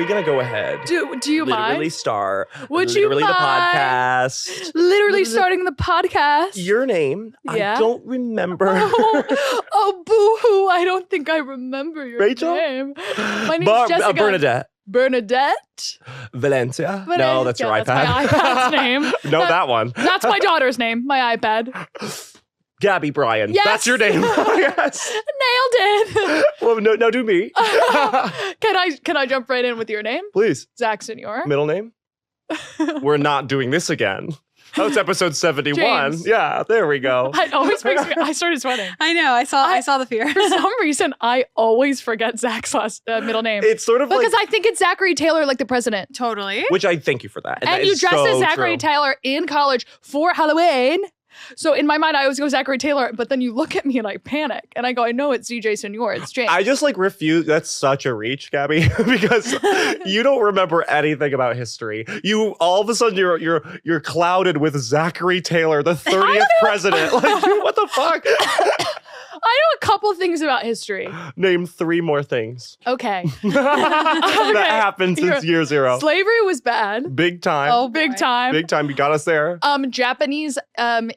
we going to go ahead? Do you mind? Literally start. Would you literally the mind? podcast. Literally starting the podcast. Your name? Yeah? I don't remember. Oh, boo-hoo. I don't think I remember your Rachel? name. My name's Jessica. Bernadette. Bernadette? Valencia? No, that's your iPad. That's my iPad's name. No, that one. That's my daughter's name, my iPad. Gabby Bryan. Yes. That's your name. Yes. Nailed it. Well, no, do me. Can I jump right in with your name? Please. Zach Senior. Middle name? We're not doing this again. Oh, it's episode 71. James. Yeah, there we go. It always makes me. I started sweating. I know. I saw the fear. For some reason, I always forget Zach's middle name. It's sort of because like, I think it's Zachary Taylor, like the president. Totally. which I thank you for that. And that you is dressed so as Zachary true. Taylor in college for Halloween. So in my mind, I always go Zachary Taylor, but then you look at me and I panic. And I go, I know it's CJ Senior. It's James. I just refuse. That's such a reach, Gabby, because you don't remember anything about history. You all of a sudden you're clouded with Zachary Taylor, the 30th president. What the fuck? I know a couple things about history. Name 3 more things Okay. that happened since year 0. Slavery was bad. Big time. Oh, Big boy. time. Big time. You got us there. Japanese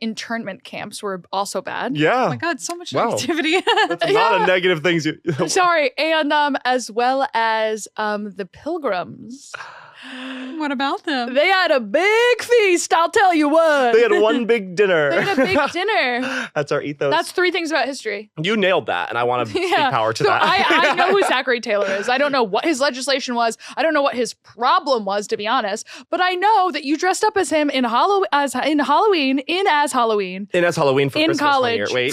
internment camps were also bad. Yeah. Oh my God, so much Wow. activity. That's a lot of negative things. Sorry, and as well as the Pilgrims. What about them? They had a big feast, I'll tell you what. They had one big dinner. They had a big dinner. That's our ethos. That's 3 things about history. You nailed that, and I want to speak power to so that. I know who Zachary Taylor is. I don't know what his legislation was. I don't know what his problem was, to be honest. But I know that you dressed up as him in Halloween for And as Halloween for in Christmas college. one year. Wait.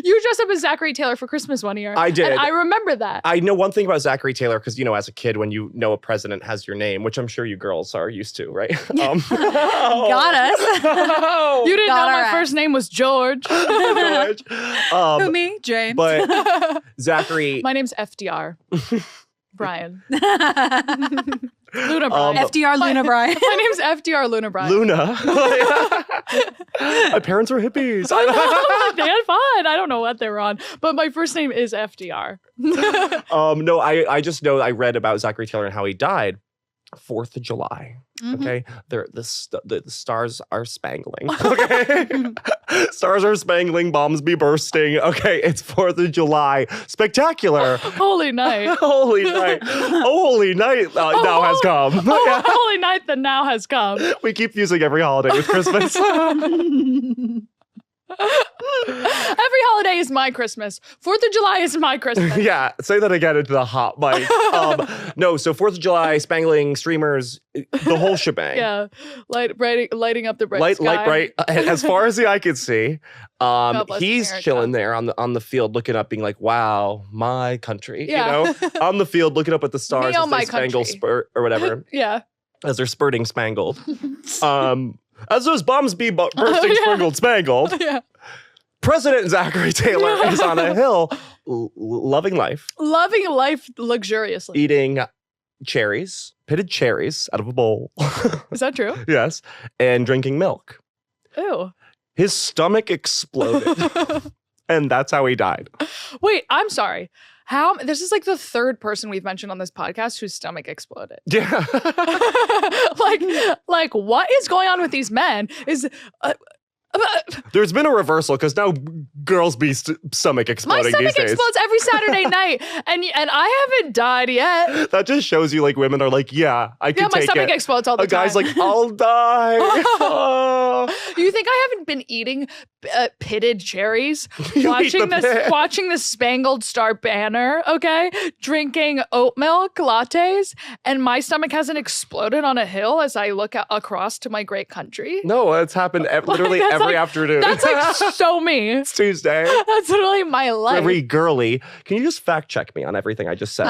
You dressed up as Zachary Taylor for Christmas one year. I did. And I remember that. I know one thing about Zachary Taylor because, as a kid, when you know a president has your name, which I'm sure you girls are used to, right? Got us. You didn't Got know our my ass. first name was George. George. Who, me? James. But Zachary. My name's FDR. Brian. Luna Brian. FDR Luna Bryan. My name's FDR Luna Brian. Luna. My parents were hippies. They had fun. I don't know what they were on, but my first name is FDR. No, I just know I read about Zachary Taylor and how he died. 4th of July. Mhm. Okay, the stars are spangling. Okay, stars are spangling, bombs be bursting. Okay, it's 4th of July, spectacular. Holy night. Holy night! Holy night now has come. Oh, holy night that now has come. We keep using every holiday with Christmas. Every holiday is my Christmas. 4th of July is my Christmas. Yeah, say that again into the hot mic. No, so 4th of July, spangling, streamers, the whole shebang. Yeah, lighting up the bright sky. Light bright. As far as the eye could see, bless he's America. chilling there on the field, looking up, being like, "Wow, my country." Yeah. On the field, looking up at the stars Me, oh, as my they spangle country. spurt or whatever, Yeah. as they're spurting spangled. As those bombs be bursting, sprinkled, spangled. Yeah. President Zachary Taylor is on a hill, loving life, Loving life luxuriously. eating cherries, pitted cherries out of a bowl. Is that true? Yes, and drinking milk. Ew. His stomach exploded, and that's how he died. Wait, I'm sorry. This is like the 3rd person we've mentioned on this podcast whose stomach exploded. Yeah. like what is going on with these men? There's been a reversal because now girls be stomach My exploding stomach these days. explodes every Saturday night, and I haven't died yet. That just shows you women are like, yeah, I can Yeah, my take stomach it. explodes all the A time. guy's like, I'll die. Oh. You think I haven't been eating pitted cherries, You eat the pit. watching the Spangled Star banner, okay, drinking oat milk lattes, and my stomach hasn't exploded on a hill as I look across to my great country? No, it's happened literally that's every like- afternoon. That's like so me. It's Tuesday. That's literally my life. Very girly. Can you just fact check me on everything I just said?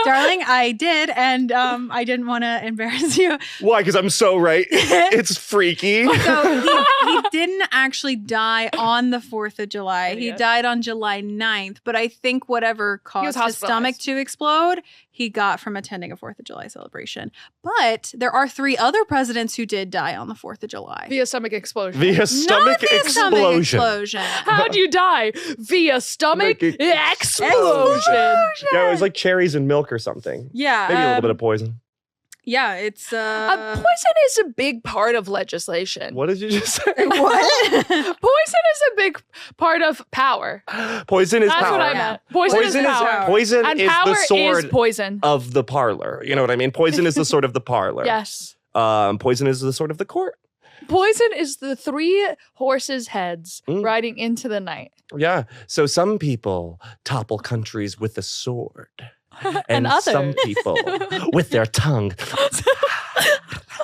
Darling, I did, and I didn't want to embarrass you. Why? Because I'm so right. It's freaky. So he didn't actually die on the 4th of July. He Idiot. died on July 9th, but I think whatever caused his stomach hospitalized. to explode, he got from attending a 4th of July celebration. But there are 3 other presidents who did die on the 4th of July. Via stomach Via explosion. Via stomach Not via stomach explosion. explosion. How'd you die? Via stomach Stomach explosion. Yeah, it was like cherries and milk or something. Yeah. Maybe a little bit of poison. Yeah, it's Poison is a big part of legislation. What did you just say? What? Poison is a big part of power. Poison is That's power. what I meant. Poison, is power. Poison And is power the sword is poison. of the parlor. You know what I mean? Poison is the sword of the parlor. Yes. Poison is the sword of the court. Poison is the 3 horses' heads Mm. riding into the night. Yeah. So some people topple countries with a sword. And some others. people with their tongue.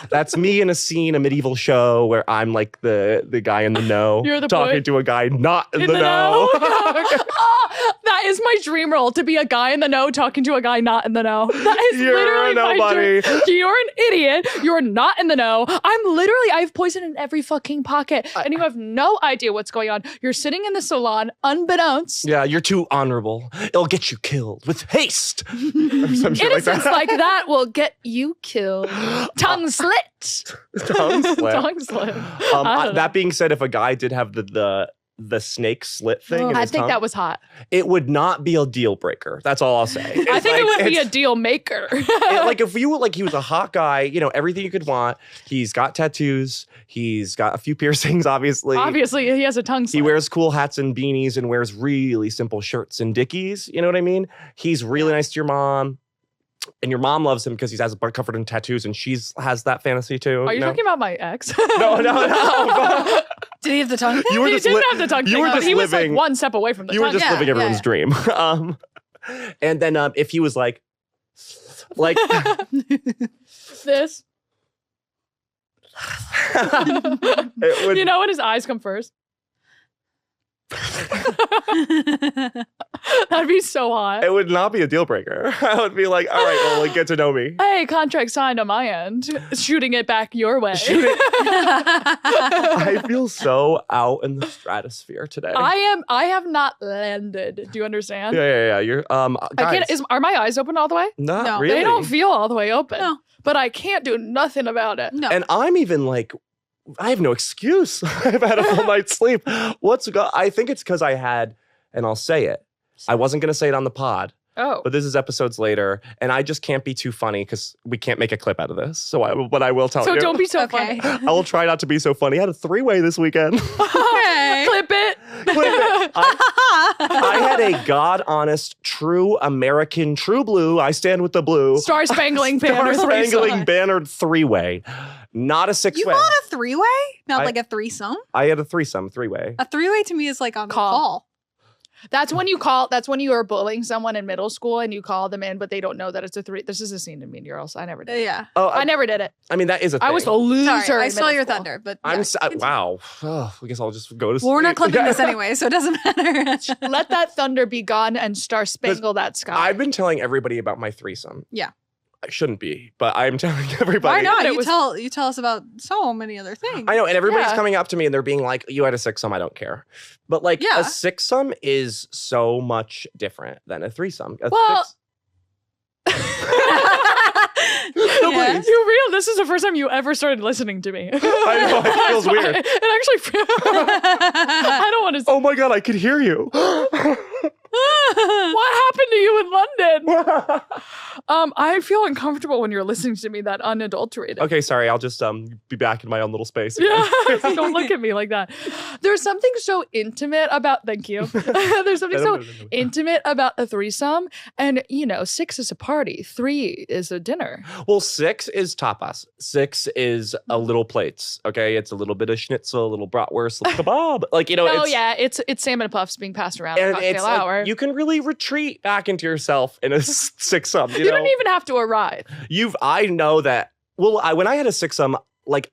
That's me in a scene, a medieval show where I'm like the guy in the know, You're the talking boy to a guy not in in the the know. Oh, that is my dream role, to be a guy in the know talking to a guy not in the know. That is You're literally my nobody. dream. You're an idiot. You're not in the know. I have poison in every fucking pocket, and you have no idea what's going on. You're sitting in the salon, unbeknownst. Yeah, you're too honorable. It'll get you killed with haste. Or some shit Innocence like like that will get you killed. Tongue slit. Tongue slit. Tongue slit. I don't know. That being said, if a guy did have the snake slit thing, in I his think tongue, that was hot. it would not be a deal breaker. That's all I'll say. I think it would be a deal maker. like if you like, he was a hot guy, you know, everything you could want. He's got tattoos. He's got a few piercings, obviously. Obviously, he has a tongue slit. He wears cool hats and beanies and wears really simple shirts and dickies. You know what I mean? He's really nice to your mom. And your mom loves him because he's has covered in tattoos, and she's has that fantasy too. Are you talking about my ex? No. Did he have the tongue? You were He just didn't li- have the tongue you thing, were but just he was like living- one step away from the You were tongue. just Yeah, living everyone's yeah. dream. And then if he was like This. it would, You know when his eyes come first? That'd be so hot. it would not be a deal breaker. I would be like, all right, well, like, get to know me. Hey, contract signed on my end. Shooting it back your way. I feel so out in the stratosphere today. I have not landed. Do you understand? Yeah. You're I guys, can't. Are my eyes open all the way? not No. really. They don't feel all the way open. No. But I can't do nothing about it. No. And I'm even like, I have no excuse. I've had a full night's sleep. I think it's because I had, and I'll say it. I wasn't going to say it on the pod, Oh. but this is episodes later, and I just can't be too funny because we can't make a clip out of this. But I will tell So you. don't be so Okay. funny. I will try not to be so funny. I had a 3-way this weekend. Okay. Clip it. I had a God-honest, true American, true blue. I stand with the blue. Star Spangling Banner. Star-spangling bannered 3-way, not a 6-way. You bought a 3-way? Not I- like a threesome? I had a 3-way. A 3-way to me is like on the Call. call. That's when you call. That's when you are bullying someone in middle school and you call them in, but they don't know that it's a 3. This is a scene in Mean Girls. I never did. Yeah. Oh, I never did it. I mean, that is a thing. I was a loser. Sorry, I in stole middle your school. thunder, but I'm yeah. wow. Oh, I guess I'll just go to sleep. Well, we're not clipping Yeah. this anyway, so it doesn't matter. Let that thunder be gone and Star Spangle that sky. I've been telling everybody about my threesome. Yeah. I shouldn't be, but I'm telling everybody. Why not? It You was- tell us about so many other things. I know, and everybody's Yeah. coming up to me and they're being like, "You had a 6-some, I don't care." But like Yeah. a 6-some is so much different than a 3-some. Well- Yes. You're real. This is the first time you ever started listening to me. I know, it feels weird. It actually feels. I don't want to. Oh my god, I could hear you. What happened to you in London? I feel uncomfortable when you're listening to me that unadulterated. Okay, sorry. I'll just be back in my own little space. Yeah, don't look at me like that. There's something so intimate about. Thank you. There's something so intimate about a threesome, and 6 is a party, 3 is a dinner. Well, 6 is tapas. 6 is a little plates. Okay, it's a little bit of schnitzel, a little bratwurst, a little kebab. Like Oh it's, yeah, it's salmon puffs being passed around at and cocktail it's like, hour. you can really retreat back into yourself in a 6-some. You don't even have to arrive. I know that. Well, when I had a 6-some, like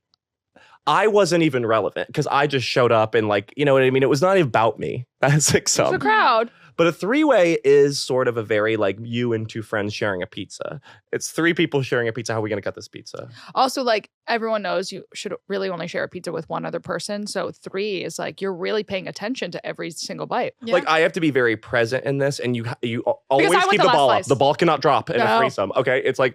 I wasn't even relevant because I just showed up and like, you know what I mean? It was not about me. That 6-some. It's a crowd. But a 3-way is sort of a very like you and 2 friends sharing a pizza. It's 3 people sharing a pizza. How are we going to cut this pizza? Also, like everyone knows, you should really only share a pizza with one other person. So 3 is like you're really paying attention to every single bite. Yeah. Like I have to be very present in this, and you always I want keep the the last ball slice. up. The ball cannot drop in a No. threesome. Okay, it's like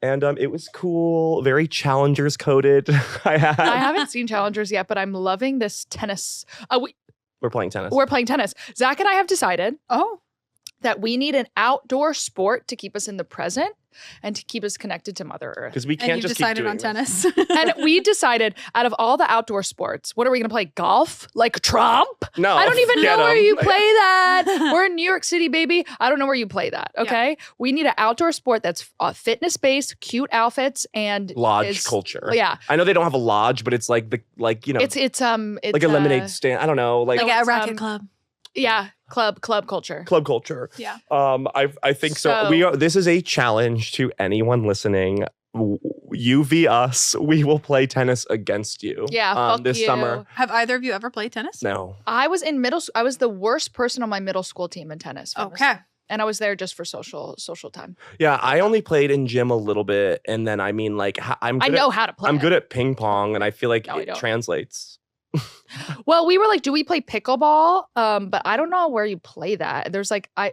And it was cool, very Challengers coded. I haven't seen Challengers yet, but I'm loving this tennis. We're playing tennis. We're playing tennis. Zach and I have decided that we need an outdoor sport to keep us in the present and to keep us connected to Mother Earth. Because we can't just keep doing on tennis. And we decided, out of all the outdoor sports, what are we going to play? Golf? Like Trump? No. I don't even know where you play that. We're in New York City, baby. I don't know where you play that, okay? Yeah. We need an outdoor sport that's fitness-based, cute outfits, and lodge culture. Yeah. I know they don't have a lodge, but it's like it's like a lemonade stand. I don't know. Like a racket club. Yeah. Club culture. Club culture. Yeah. I think so. This is a challenge to anyone listening. You v us. We will play tennis against you. Yeah. This summer. Have either of you ever played tennis? No. I was in I was the worst person on my middle school team in tennis. Okay. And I was there just for social time. Yeah, I only played in gym a little bit, and then I know how to play. I'm good at ping pong, and I feel like it translates. Well, we were like, do we play pickleball? But I don't know where you play that. There's like a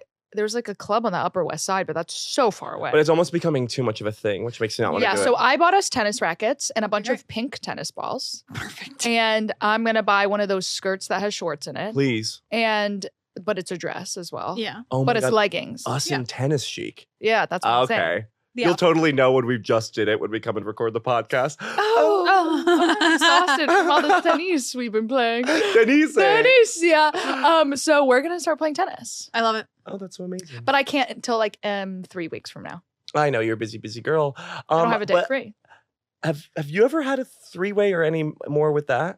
club on the Upper West Side, but that's so far away. But it's almost becoming too much of a thing, which makes me not want to do it. Yeah, so I bought us tennis rackets and a bunch of pink tennis balls. Perfect. And I'm going to buy one of those skirts that has shorts in it. Please. But it's a dress as well. Yeah. Oh but it's leggings. Us in tennis chic. Yeah, that's what I'm saying. Okay. Yeah. You'll totally know when we've just did it when we come and record the podcast. I'm exhausted from all the tennis we've been playing. Tennis, yeah. So we're gonna start playing tennis. I love it. Oh, that's so amazing. But I can't until 3 weeks from now. I know you're a busy girl. I don't have a day free. Have you ever had a 3-way or any more with that?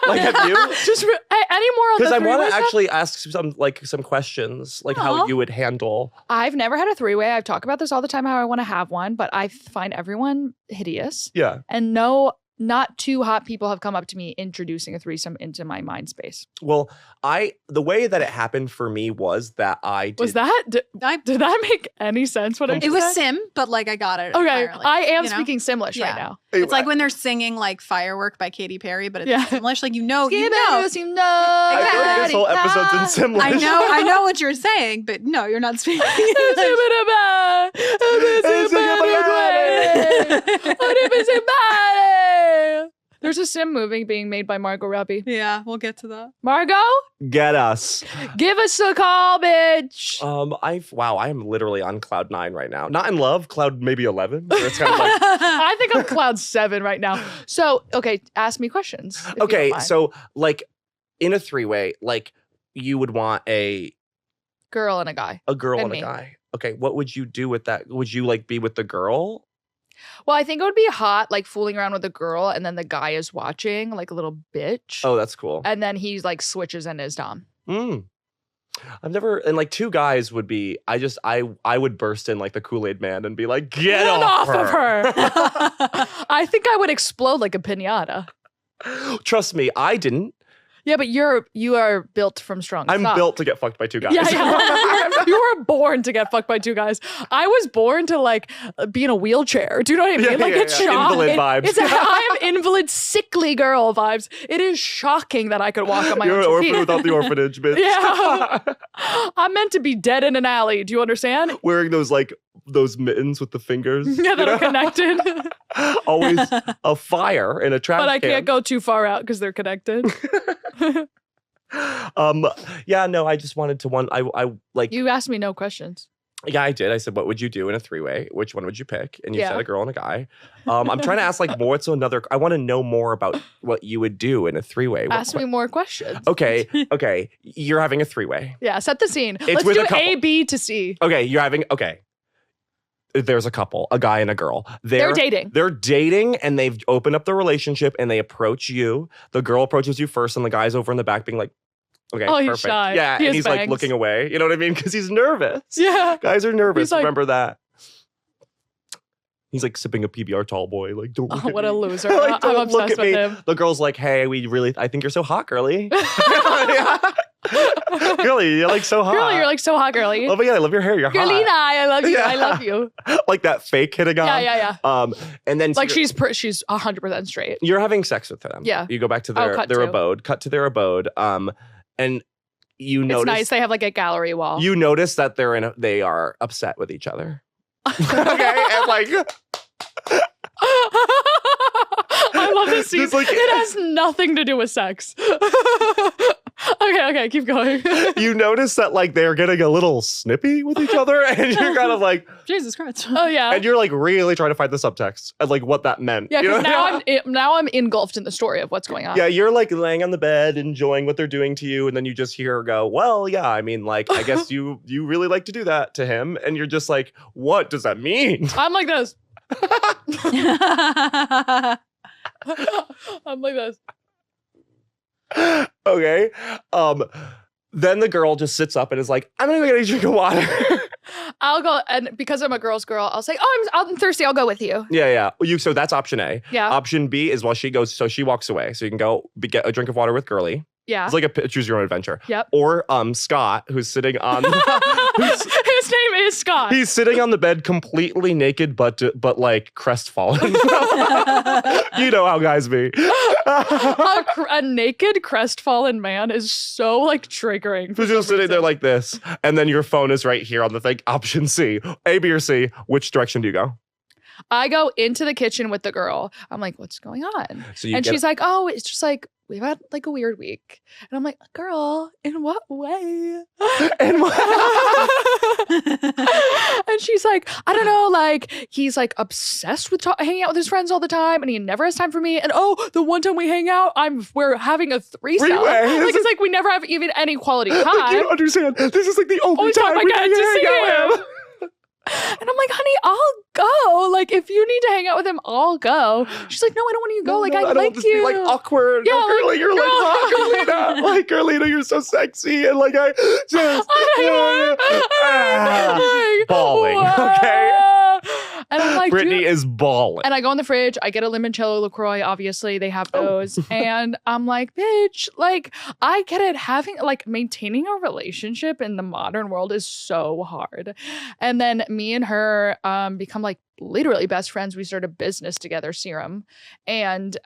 Like, have you? Just any more on the 3-way? Because I want to actually ask some questions, like how you would handle. I've never had a 3-way. I talk about this all the time, how I want to have one, but I find everyone hideous. Yeah. And not two hot people have come up to me introducing a threesome into my mind space. Well, the way that it happened for me was that did that make any sense? What I it was Sim, but I got it. Okay, entirely, I am speaking Simlish right now. It's like when they're singing "Firework" by Katy Perry, but it's Simlish. I feel like this whole episode's in Simlish. I know what you're saying, but no, you're not speaking. There's a Sim movie being made by Margot Robbie. Yeah, we'll get to that. Margot? Get us. Give us a call, bitch. I am literally on cloud 9 right now. Not in love, cloud maybe 11. It's kind of like I think I'm cloud 7 right now. So, okay, ask me questions. Okay, so in a 3-way, you would want a girl and a guy. A girl and a guy. Okay, what would you do with that? Would you be with the girl? Well, I think it would be hot, fooling around with a girl, and then the guy is watching, like a little bitch. Oh, that's cool. And then he switches in his dom. I've never, and 2 guys would be. I would burst in the Kool-Aid Man and be like, get off of her. I think I would explode like a piñata. Trust me, I didn't. Yeah, but you are built from strong stock. I'm built to get fucked by 2 guys. Yeah. You were born to get fucked by 2 guys. I was born to be in a wheelchair. Do you know what I mean? It's shocking. Invalid vibes. I am invalid, sickly girl vibes. It is shocking that I could walk on my own feet. You're an orphan without the orphanage, bitch. Yeah. I'm meant to be dead in an alley. Do you understand? Wearing those mittens with the fingers. Yeah, that are connected. Always a fire in a trash can. But I can't go too far out because they're connected. I just wanted to You asked me no questions. Yeah, I did. I said, what would you do in a 3-way? Which one would you pick? And you said a girl and a guy. I'm trying to ask what's another. I want to know more about what you would do in a 3-way. Ask me more questions. Okay. You're having a 3-way. Yeah, set the scene. Let's do A, B to C. Okay, there's a couple, a guy and a girl. They're dating. They're dating, and they've opened up the relationship, and they approach you. The girl approaches you first, and the guy's over in the back being like, okay, oh, he's perfect. Shy. Yeah, and he's bangs. looking away. You know what I mean? Because he's nervous. Yeah. Guys are nervous. Remember that. He's sipping a PBR tall boy. Don't look at what me. a loser. I'm obsessed with him. The girl's like, hey, I think you're so hot, girly. Girly, you're so hot. Girly, you're so hot, girly. Oh, but yeah, I love your hair. You're hot. Girlina, I love you. Yeah. I love you. That fake hitting on. Yeah. And then she's 100% straight. You're having sex with them. Yeah. You go back to their abode. Cut to their abode. And you notice it's nice. They have a gallery wall. You notice that they are upset with each other. Okay, and like I love this scene. Just like- it has nothing to do with sex. Okay, keep going. you notice that like they're getting a little snippy with each other, and you're kind of like, Jesus Christ. Oh yeah. and you're like really trying to find the subtext and like what that meant. Yeah, you know? because now I'm engulfed in the story of what's going on. Yeah, you're like laying on the bed, enjoying what they're doing to you, and then you just hear her go, "Well, yeah, I mean, like, I guess you really like to do that to him," and you're just like, "What does that mean?" I'm like this. I'm like this. Okay. Then the girl just sits up and is like, "I'm gonna go get a drink of water." I'll go, and because I'm a girl's girl, I'll say, "Oh, I'm thirsty. I'll go with you." Yeah. So that's option A. Yeah. Option B is while she goes, so she walks away. So you can go get a drink of water with Girly. Yeah. It's like a choose your own adventure. Yep. Or Scott, who's sitting on. His name is Scott. He's sitting on the bed completely naked, but like crestfallen. You know how guys be. A naked crestfallen man is so like triggering. So just sitting there like this, and then your phone is right here on the thing. Option C, A, B, or C. Which direction do you go? I go into the kitchen with the girl. I'm like, "What's going on?" So you And get- she's like, "Oh, it's just like we've had like a weird week." And I'm like, "Girl, in what way?" And And she's like, "I don't know, like he's like obsessed with hanging out with his friends all the time, and he never has time for me. And oh, the one time we hang out, we're having a threesome. Three-way. Like it's like we never have even any quality time." Like, you don't understand. This is like the only time I we get can to hang see out with him. And I'm like, "Honey, I'll go. Like, if you need to hang out with him, I'll go." She's like, "No, I don't want you to go. Like, I don't like want this to you." be like awkward. Yeah, No, like, Girly, you're girl. like, "Oh, Carlina." Like, Carlina, you're so sexy. And like, I just. Bawling, okay? And I'm like, Brittany "Dude." is bawling. And I go in the fridge, I get a limoncello LaCroix, obviously, they have those. And I'm like, "Bitch, like, I get it. Maintaining a relationship in the modern world is so hard." And then me and her become like literally best friends. We start a business together, Serum. And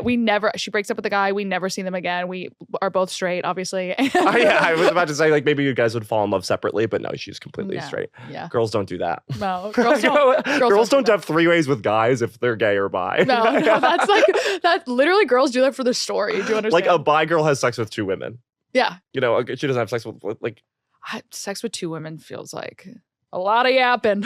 we never, she breaks up with the guy. We never see them again. We are both straight, obviously. I was about to say, like, maybe you guys would fall in love separately, but no, she's completely No. straight. Yeah. Girls don't do that. No, girls don't. Girls don't do have three-ways with guys if they're gay or bi. No, that's like that. Literally, girls do that for the story. Do you understand? Like a bi girl has sex with two women. Yeah, You know, she doesn't have sex with like. sex with two women feels like a lot of yapping.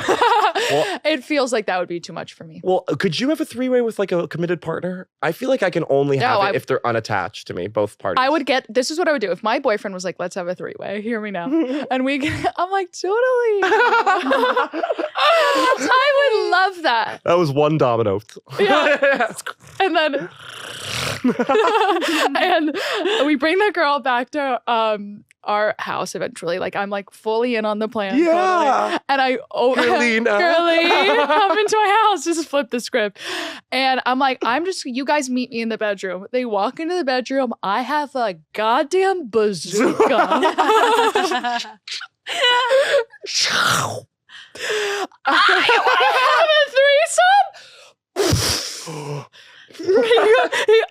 It feels like that would be too much for me. Well, could you have a three-way with like a committed partner? I feel like I can only have it if they're unnattached to me, both parties. I would get. This is what I would do if my boyfriend was like, "Let's have a three-way." Hear me now, and we. I'm like, totally. I would love that. That was one domino. Yeah. And then, and we bring the girl back to our house eventually. Like, I'm like fully in on the plan. Yeah. Totally. And I Girlina. Girly, come into my house. Just flip the script. And I'm like, you guys meet me in the bedroom. They walk into the bedroom. I have a goddamn bazooka. I want to have a threesome.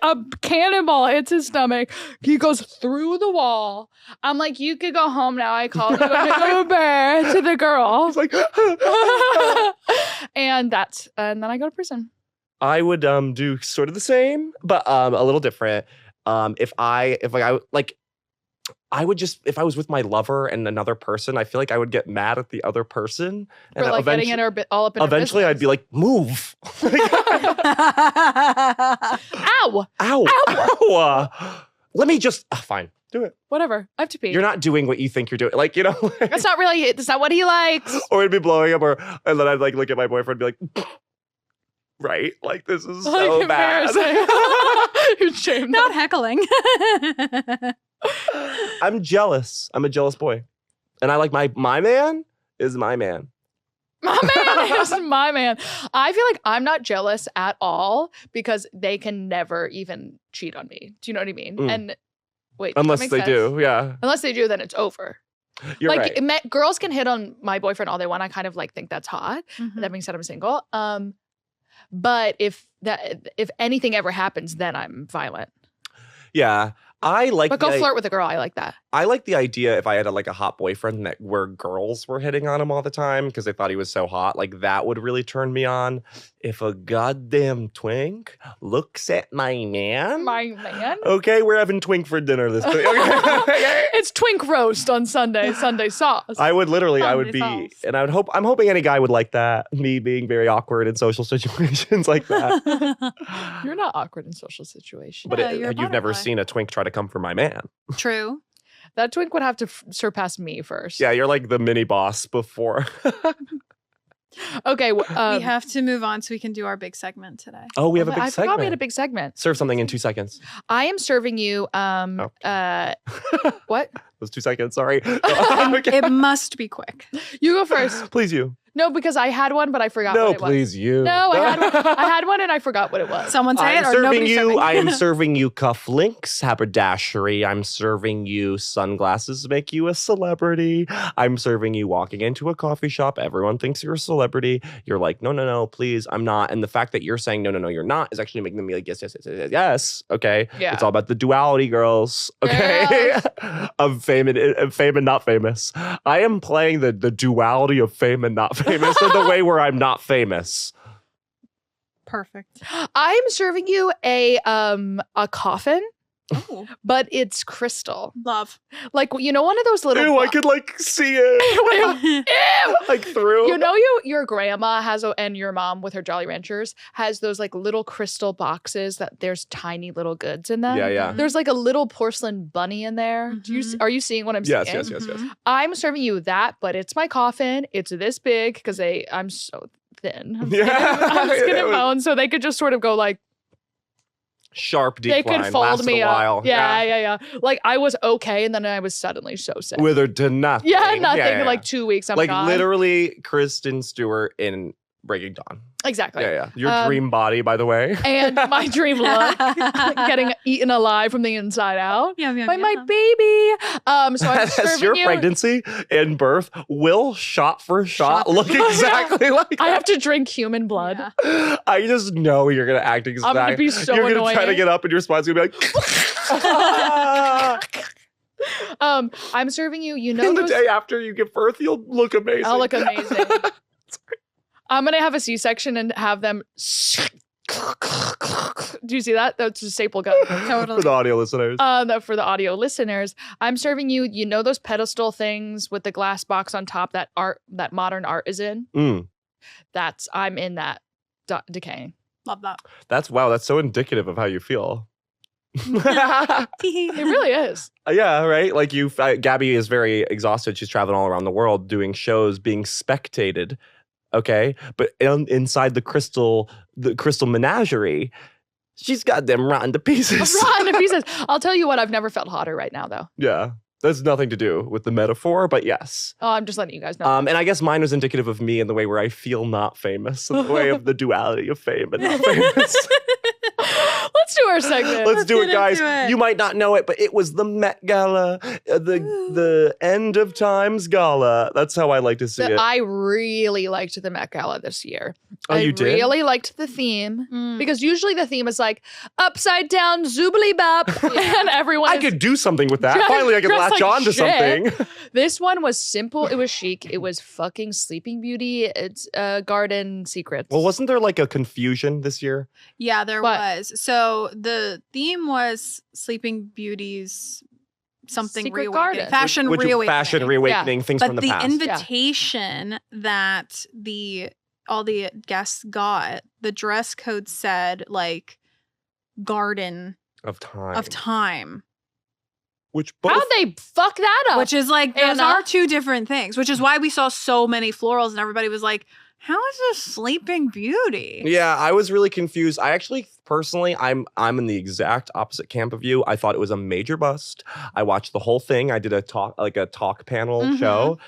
A cannonball hits his stomach. He goes through the wall. I'm like, "You could go home now. I called you an Uber," to the girl. It's like, and then I go to prison. I would do sort of the same, but a little different. If I would just, if I was with my lover and another person, I feel like I would get mad at the other person. For like getting in all up in her eventually business. I'd be like, "Move." Ow! Ow. Ow. Let me just, fine, do it. Whatever. I have to pee. You're not doing what you think you're doing. Like, you know. That's not what he likes. Or it'd be blowing up, and then I'd like look at my boyfriend and be like, right? Like, this is so Like, bad. You're shamed. Not heckling. I'm jealous. I'm a jealous boy. And I like my man is my man. My man is my man. I feel like I'm not jealous at all because they can never even cheat on me. Do you know what I mean? Mm. And wait, does that Unless make they sense? do, yeah. Unless they do, then it's over. You're like right. girls can hit on my boyfriend all they want. I kind of like think that's hot. Mhm. That being said, I'm single. But if anything ever happens, then I'm violent. Yeah. I like But go flirt with a girl. I like that. I like the idea if I had a hot boyfriend that where girls were hitting on him all the time because they thought he was so hot. Like that would really turn me on. If a goddamn twink looks at my man. My man. Okay, we're having twink for dinner this week. Okay. It's twink roast on Sunday sauce. I would literally, I would Sunday be, sauce. and I'm hoping any guy would like that. Me being very awkward in social situations like that. You're not awkward in social situations. But Yeah, you're a you've never butterfly. seen a twink try to come for my man. True. That twink would have to surpass me first. Yeah, you're like the mini boss before. Okay. We have to move on so we can do our big segment today. Oh, we have a big I forgot we had a segment. big segment. Serve something in 2 seconds. I am serving you. What? Those 2 seconds, sorry. Okay. It must be quick. You go first. Please you. No, because I had one, but I forgot No, what it was. please you. No, I had one and I forgot what it was. Someone say I'm it or serving nobody's you. serving. I am serving you cufflinks, haberdashery. I'm serving you sunglasses to make you a celebrity. I'm serving you walking into a coffee shop. Everyone thinks you're a celebrity. You're like, no, please, I'm not. And the fact that you're saying no, you're not is actually making them be like, yes. Okay, Yeah. it's all about the duality, girls. Okay, Yes. of fame and not famous. I am playing the duality of fame and not famous in the way where I'm not famous. Perfect. I'm serving you a coffin, Oh, but it's crystal. love. Like, you know, one of those little Ew, I could like see it Ew. like through. You know, your grandma and your mom with her Jolly Ranchers has those like little crystal boxes that there's tiny little goods in them. Yeah. There's like a little porcelain bunny in there. Are you seeing what I'm Yes, seeing? yes. I'm serving you that, but it's my coffin. It's this big because I'm so thin. I'm Yeah. skin It and was- bone, so they could just sort of go like Sharp they decline. could fold lasted me a while. up. Yeah. Like I was okay, and then I was suddenly so sick. Withered to nothing. Yeah, nothing. Yeah. Like 2 weeks, I'm like gone. literally Kristen Stewart in Breaking Dawn. Exactly. Yeah. Your dream body, by the way. And my dream look, getting eaten alive from the inside out. Yum, yum, By my yum. baby. So I'm As serving your you. pregnancy and birth will shot for shot look exactly like I have to drink human blood. Yeah. I just know you're gonna act exactly. gonna be so You're gonna try to annoying. get up and your spine's gonna be like. I'm serving you. You know And the those. day after you give birth, you'll look amazing. I'll look amazing. I'm gonna have a C-section and have them. Do you see that? That's a staple gun. Totally. For the audio listeners. For the audio listeners, I'm serving you. You know those pedestal things with the glass box on top that modern art is in. Mm. I'm in that decaying. Love that. That's so indicative of how you feel. It really is. Yeah, right. Like Gabby is very exhausted. She's traveling all around the world doing shows, being spectated. Okay, but inside the crystal menagerie, she's got them rotten to pieces. Rotten to pieces. I'll tell you what. I've never felt hotter right now, though. Yeah, that's nothing to do with the metaphor, but yes. Oh, I'm just letting you guys know. And I guess mine was indicative of me in the way where I feel not famous, in the way of the duality of fame and not famous. Let's do our segment. Let's do get it, guys. into it. You might not know it, but it was the Met Gala, the end of times gala. That's how I like to see it. I really liked the Met Gala this year. Oh, you did? I really liked the theme Mm. because usually the theme is like upside down zoobly bop, and everyone. I could do something with that. Dressed- Finally, I could dressed latch like on to shit. something. This one was simple. It was chic. It was fucking Sleeping Beauty. It's Garden Secrets. Well, wasn't there like a confusion this year? Yeah, there What? was. So the theme was Sleeping Beauty's something Secret reawakening. Garden. Fashion Which reawakening. fashion reawakening, things But from the the past. invitation that all the guests got, the dress code said like garden of time. of time. Which both How'd they fuck that up? Which is like, those Anna? are two different things, which is why we saw so many florals and everybody was like, how is this Sleeping Beauty? Yeah, I was really confused. I actually, personally, I'm in the exact opposite camp of you. I thought it was a major bust. I watched the whole thing. I did a talk panel Mhm. show.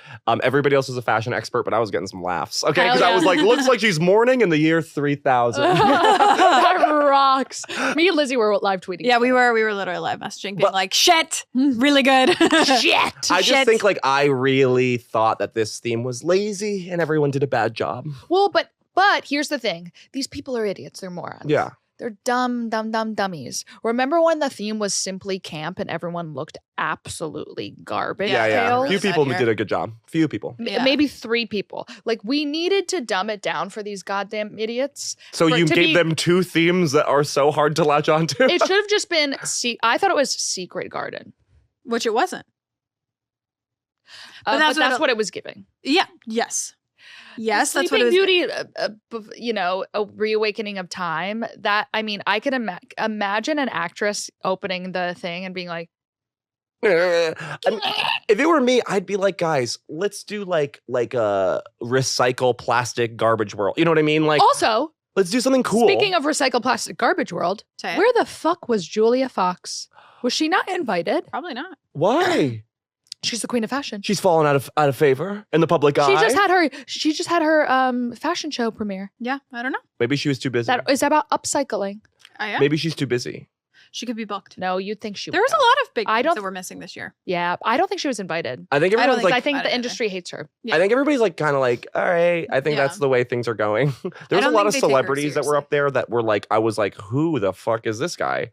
Everybody else is a fashion expert, but I was getting some laughs. Okay, Hell because I yeah. was like, looks like she's mourning in the year 3000. that rocks. Me and Lizzie were live tweeting. Yeah, we were literally live messaging, being But- like, shit, really good. Shit. I Shit. just think like I really thought that this theme was lazy and everyone did a bad job. Well, but here's the thing. These people are idiots. They're morons. Yeah. They're dummies. Remember when the theme was simply camp and everyone looked absolutely garbage? Yeah. Really Few bad people here. did a good job. Few people. Yeah. Maybe 3 people. Like, we needed to dumb it down for these goddamn idiots. So For- you to gave be- them 2 themes that are so hard to latch onto. It should have just been, I thought it was Secret Garden. Which it wasn't. But that's that's what what it was giving. Yeah. Yes. Yes, that's what Sleeping it was. Beauty, a reawakening of time. That, I mean, I could imagine an actress opening the thing and being like, If it were me, I'd be like, guys, let's do like a recycle plastic garbage world. You know what I mean? Like, also, let's do something cool. speaking of recycled plastic garbage world, Say it. where the fuck was Julia Fox? Was she not invited? Probably not. Why? She's the queen of fashion. She's fallen out of favor in the public eye. She just had her fashion show premiere. Yeah, I don't know. Maybe she was too busy. That is about upcycling. Yeah. Maybe she's too busy. She could be booked. No, you'd think she There was would. a lot of big I things don't that we're missing this year. Yeah, I don't think she was invited. I think I don't everyone's think- like, I think about the it either. industry hates her. Yeah. I think everybody's like kind of like, all right. I think Yeah. that's the way things are going. There's a don't lot of think they take her celebrities that were seriously. up there that were like, I was like, who the fuck is this guy?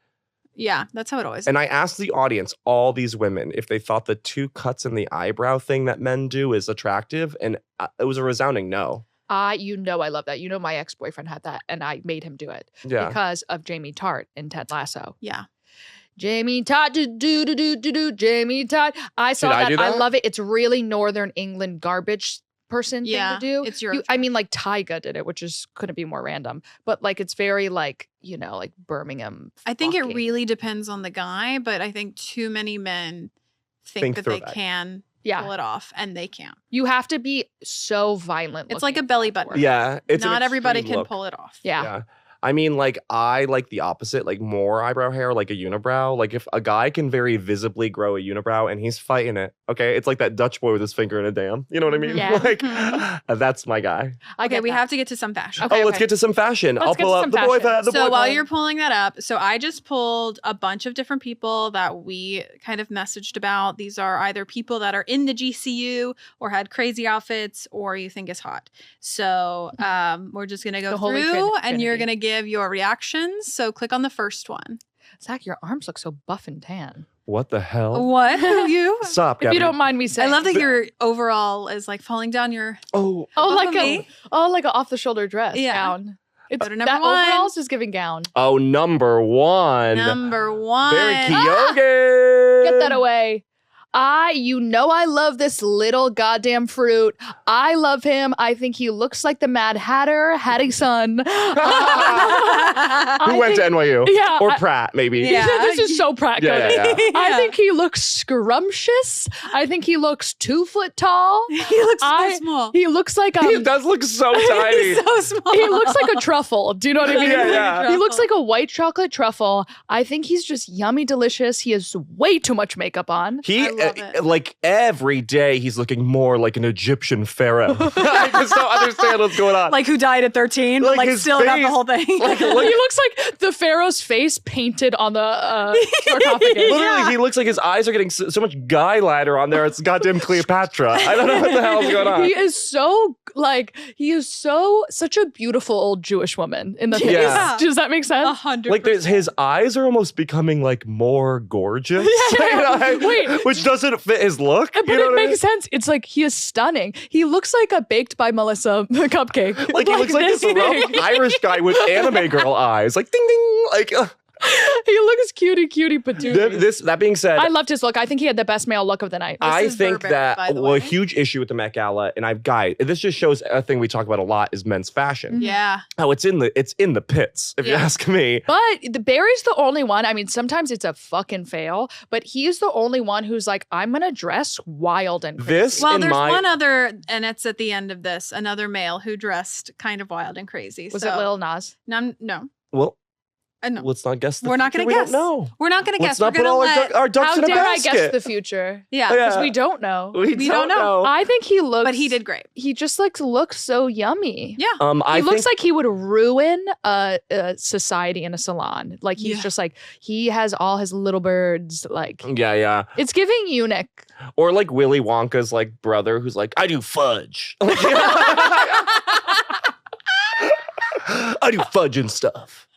Yeah, that's how it always And I asked the audience, all these women, if they thought the 2 cuts in the eyebrow thing that men do is attractive. And it was a resounding no. I love that. My ex-boyfriend had that, and I made him do it Yeah. because of Jamie Tart in Ted Lasso. Yeah. Jamie Tart, Jamie Tart. I saw Did I that. do I that? love it. It's really Northern England garbage person Yeah, thing to do. it's your I mean, like Tyga did it, which is couldn't be more random. But like, it's very like like Birmingham. I think it fucking. really depends on the guy, but I think too many men think that through they that. can Yeah, pull it off, and they can't. you have to be so violent. It's like a looking belly for button. it. Yeah. It's an Not everybody extreme can look. pull it off. Yeah. I mean, like, I like the opposite, like more eyebrow hair, like a unibrow. Like, if a guy can very visibly grow a unibrow and he's fighting it, okay? It's like that Dutch boy with his finger in a dam. You know what I mean? Yeah. Like, Mhm. that's my guy. I Okay, get we that. have to get to some fashion. Okay, Let's get to some fashion. Let's I'll get pull to up some the boy fashion. the So boy while pad. you're pulling that up, so I just pulled a bunch of different people that we kind of messaged about. These are either people that are in the GCU or had crazy outfits or you think is hot. So we're just going to go The Holy through and you're Trinity. going to give your reactions. So click on the first one. Zach, your arms look so buff and tan. What the hell? What? You? Stop, If Gabby. you don't mind me I saying. love that your overall is like falling down your. Oh, Oh, Look like at a me. like an off the shoulder dress Yeah. gown. It's Go to number that one. overalls is giving gown. oh, number 1. Number 1. Very Ah! Kyogen. Get that away. I love this little goddamn fruit. I love him. I think he looks like the Mad Hatter, Hattie's son. Who went to NYU? Yeah, Or I- Pratt, maybe. Yeah. This is so Pratt. Yeah, yeah, yeah. I think he looks scrumptious. I think he looks 2 foot tall. He looks so I- small. He looks like He does look so tiny. He's so small. he looks like a truffle. Do you know what I mean? Yeah, yeah. He looks like a white chocolate truffle. I think he's just yummy delicious. He has way too much makeup on. He I love it. like every day he's looking more like an Egyptian pharaoh. I just don't understand what's going on. Like who died at 13, Like but like his still got the face- whole thing. like, He looks like the pharaoh's face painted on the sarcophagus. literally, yeah. he looks like his eyes are getting so much guy ladder on there. It's goddamn Cleopatra. I don't know what the hell's going on. He is such a beautiful old Jewish woman in the face. Yeah. Does that make sense? 100%. Like his eyes are almost becoming like more gorgeous. Wait. Which doesn't fit his look. But you know it what I mean? makes sense. It's like he is stunning. He looks like a baked by Melissa cupcake. Like he looks like this rough big. Irish guy with anime girl eyes. Like ding ding. Like He looks cutie patootie. that being said, I loved his look. I think he had the best male look of the night. I is think Burbank, by that the a way. huge issue with the Met Gala, and this just shows a thing we talk about a lot is men's fashion. yeah. Oh, it's in the pits, if you Yeah. ask me. But the Barry's the only one. I mean, sometimes it's a fucking fail, but he's the only one who's like, I'm gonna dress wild and crazy. This Well, in there's my one other, and it's at the end of this, another male who dressed kind of wild and crazy. Was so, it Lil Nas? No, well, no. let's not guess. We're not going gonna to guess. know. We're not going to Let's guess. We're not put going to all let. our ducks How in a dare I basket. guess the future? Yeah. Oh, yeah. Because we don't know. We don't know. I think he looks. But he did great. He just looks so yummy. Yeah. I He looks think like he would ruin a society in a salon. Like he's Yeah. just like he has all his little birds. Like yeah. it's giving eunuch. Or like Willy Wonka's like brother who's like, I do fudge. I do fudge and stuff.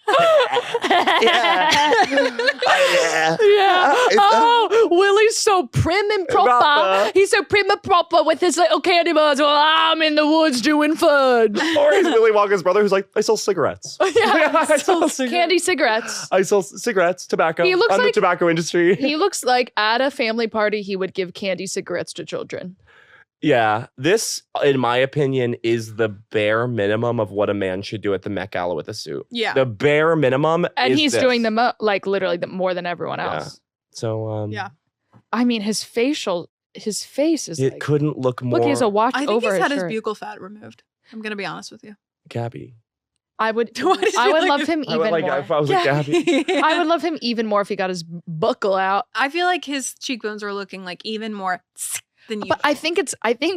Oh, Willie's so prim and proper. He's so prim and proper with his little candy bars while I'm in the woods doing fun. Or he's Willy Wonka's brother who's like, I sell cigarettes. I sell candy cigarettes. I sell cigarettes, tobacco. He looks I'm like the tobacco industry. He looks like at a family party he would give candy cigarettes to children. Yeah, this, in my opinion, is the bare minimum of what a man should do at the Met Gala with a suit. Yeah. The bare minimum And is he's this. doing the literally more than everyone else. So, Yeah. I mean, his face is it like, couldn't look more. look, he has a watch I think over he's had his his shirt. buccal fat removed. I'm going to be honest with you. Gabby. I would Why did you love like him I even would like, more. if I was like, Gabby. I would love him even more if he got his buckle out. I feel like his cheekbones are looking like even more than you. But I think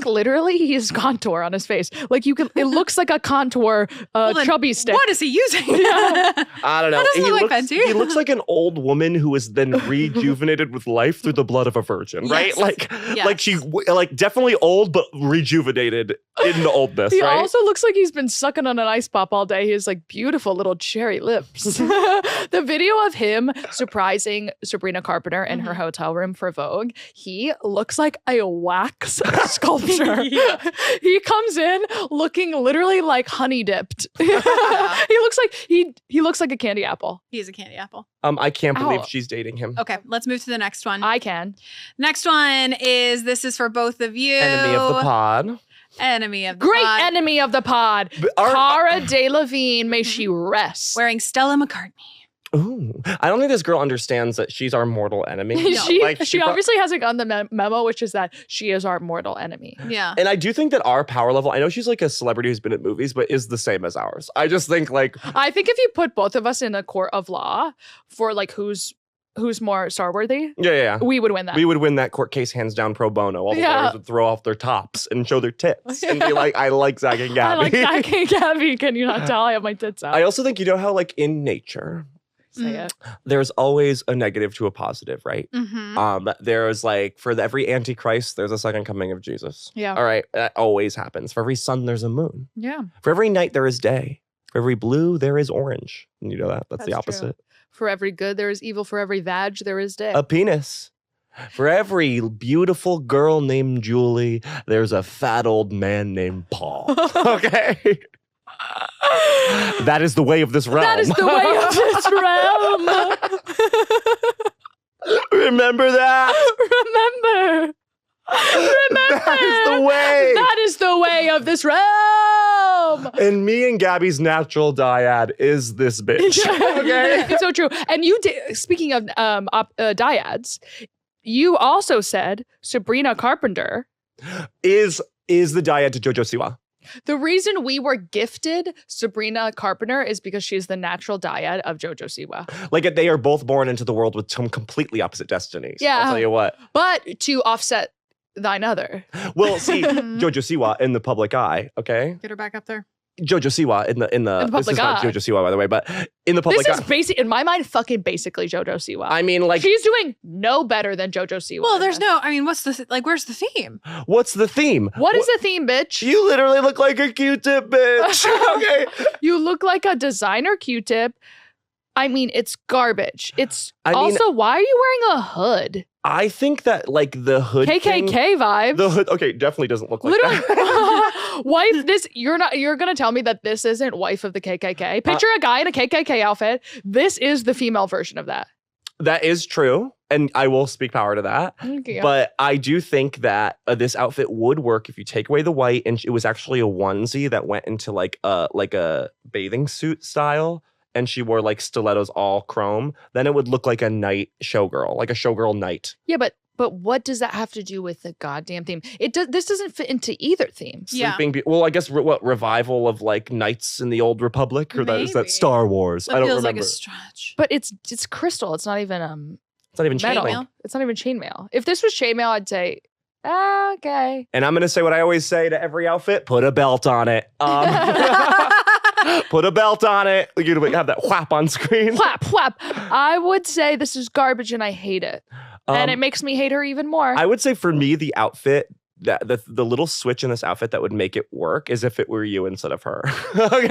literally he has contour on his face. Like it looks like a contour then chubby stick. What is he using? I don't know. That doesn't look like Fenty. He looks like an old woman who was then rejuvenated with life through the blood of a virgin, right? Yes. Like she, like definitely old, but rejuvenated into oldness, He right? also looks like he's been sucking on an ice pop all day. He has like beautiful little cherry lips. The video of him surprising Sabrina Carpenter in her hotel room for Vogue, he looks like a wax sculpture. He comes in looking literally like honey dipped. He looks like a candy apple. He's a candy apple. I can't believe Ow. she's dating him. Okay, let's move to the next one. I can. Next one is this is for both of you. Enemy of the pod. Enemy of the Great pod. enemy of the pod. Cara Delevingne, may she rest. Wearing Stella McCartney. Ooh, I don't think this girl understands that she's our mortal enemy. She obviously hasn't gotten the memo, which is that she is our mortal enemy. Yeah. And I do think that our power level, I know she's like a celebrity who's been at movies, but is the same as ours. I just think like, I think if you put both of us in a court of law for like who's more star-worthy, yeah. we would win that. We would win that court case hands down pro bono. All the lawyers would throw off their tops and show their tits and be like, I like Zack and Gabby. I like Zack and Gabby. Can you not tell I have my tits out? I also think, you know how like in nature, Say it. there's always a negative to a positive, right? Mm-hmm. There's like, for every antichrist, there's a second coming of Jesus. Yeah. All right. That always happens. For every sun, there's a moon. Yeah. For every night, there is day. For every blue, there is orange. And you know that? That's the That's opposite. true. For every good, there is evil. For every vag, there is day. A penis. For every beautiful girl named Julie, there's a fat old man named Paul. Okay? That is the way of this realm. That is the way of this realm. Remember that? Remember. That is the way. That is the way of this realm. And me and Gabby's natural dyad is this bitch. Okay? It's so true. And you did, speaking of dyads, you also said Sabrina Carpenter. Is the dyad to Jojo Siwa. The reason we were gifted Sabrina Carpenter is because she is the natural dyad of Jojo Siwa. Like they are both born into the world with some completely opposite destinies. Yeah. I'll tell you what. But to offset thine other. Well, see, Jojo Siwa in the public eye, okay? Get her back up there. Jojo Siwa in the this public is not eye. Jojo Siwa, by the way, but in the public This is eye. basic in my mind, fucking basically Jojo Siwa. I mean, like, She's doing no better than Jojo Siwa. Well, there's no, I mean, what's the, where's the theme? what's the theme? What is the theme, bitch? You literally look like a Q-tip, bitch. Okay. You look like a designer Q-tip. I mean, it's garbage. It's I mean- also, why are you wearing a hood? I think that, like, the hood KKK thing, vibes. the hood, okay, definitely doesn't look like Literally, that. wife. You're gonna tell me that this isn't wife of the KKK. Picture a guy in a KKK outfit. This is the female version of that. That is true, and I will speak power to that. Okay. But I do think that this outfit would work if you take away the white, and it was actually a onesie that went into like a bathing suit style, and she wore like stilettos all chrome. Then it would look like a night showgirl, like a showgirl night. Yeah, but what does that have to do with the goddamn theme? This doesn't fit into either theme. Yeah. Well, I guess what revival of like knights in the old Republic, or that is that Maybe. Star Wars? That I don't feels remember. like a stretch. But it's crystal. It's not even It's not even metal. chainmail. It's not even chainmail. If this was chainmail, I'd say, okay. And I'm gonna say what I always say to every outfit: put a belt on it. Put a belt on it. You have that whap on screen. Whap, whap. I would say this is garbage and I hate it. And it makes me hate her even more. I would say for me, the outfit that the little switch in this outfit that would make it work is if it were you instead of her. Okay.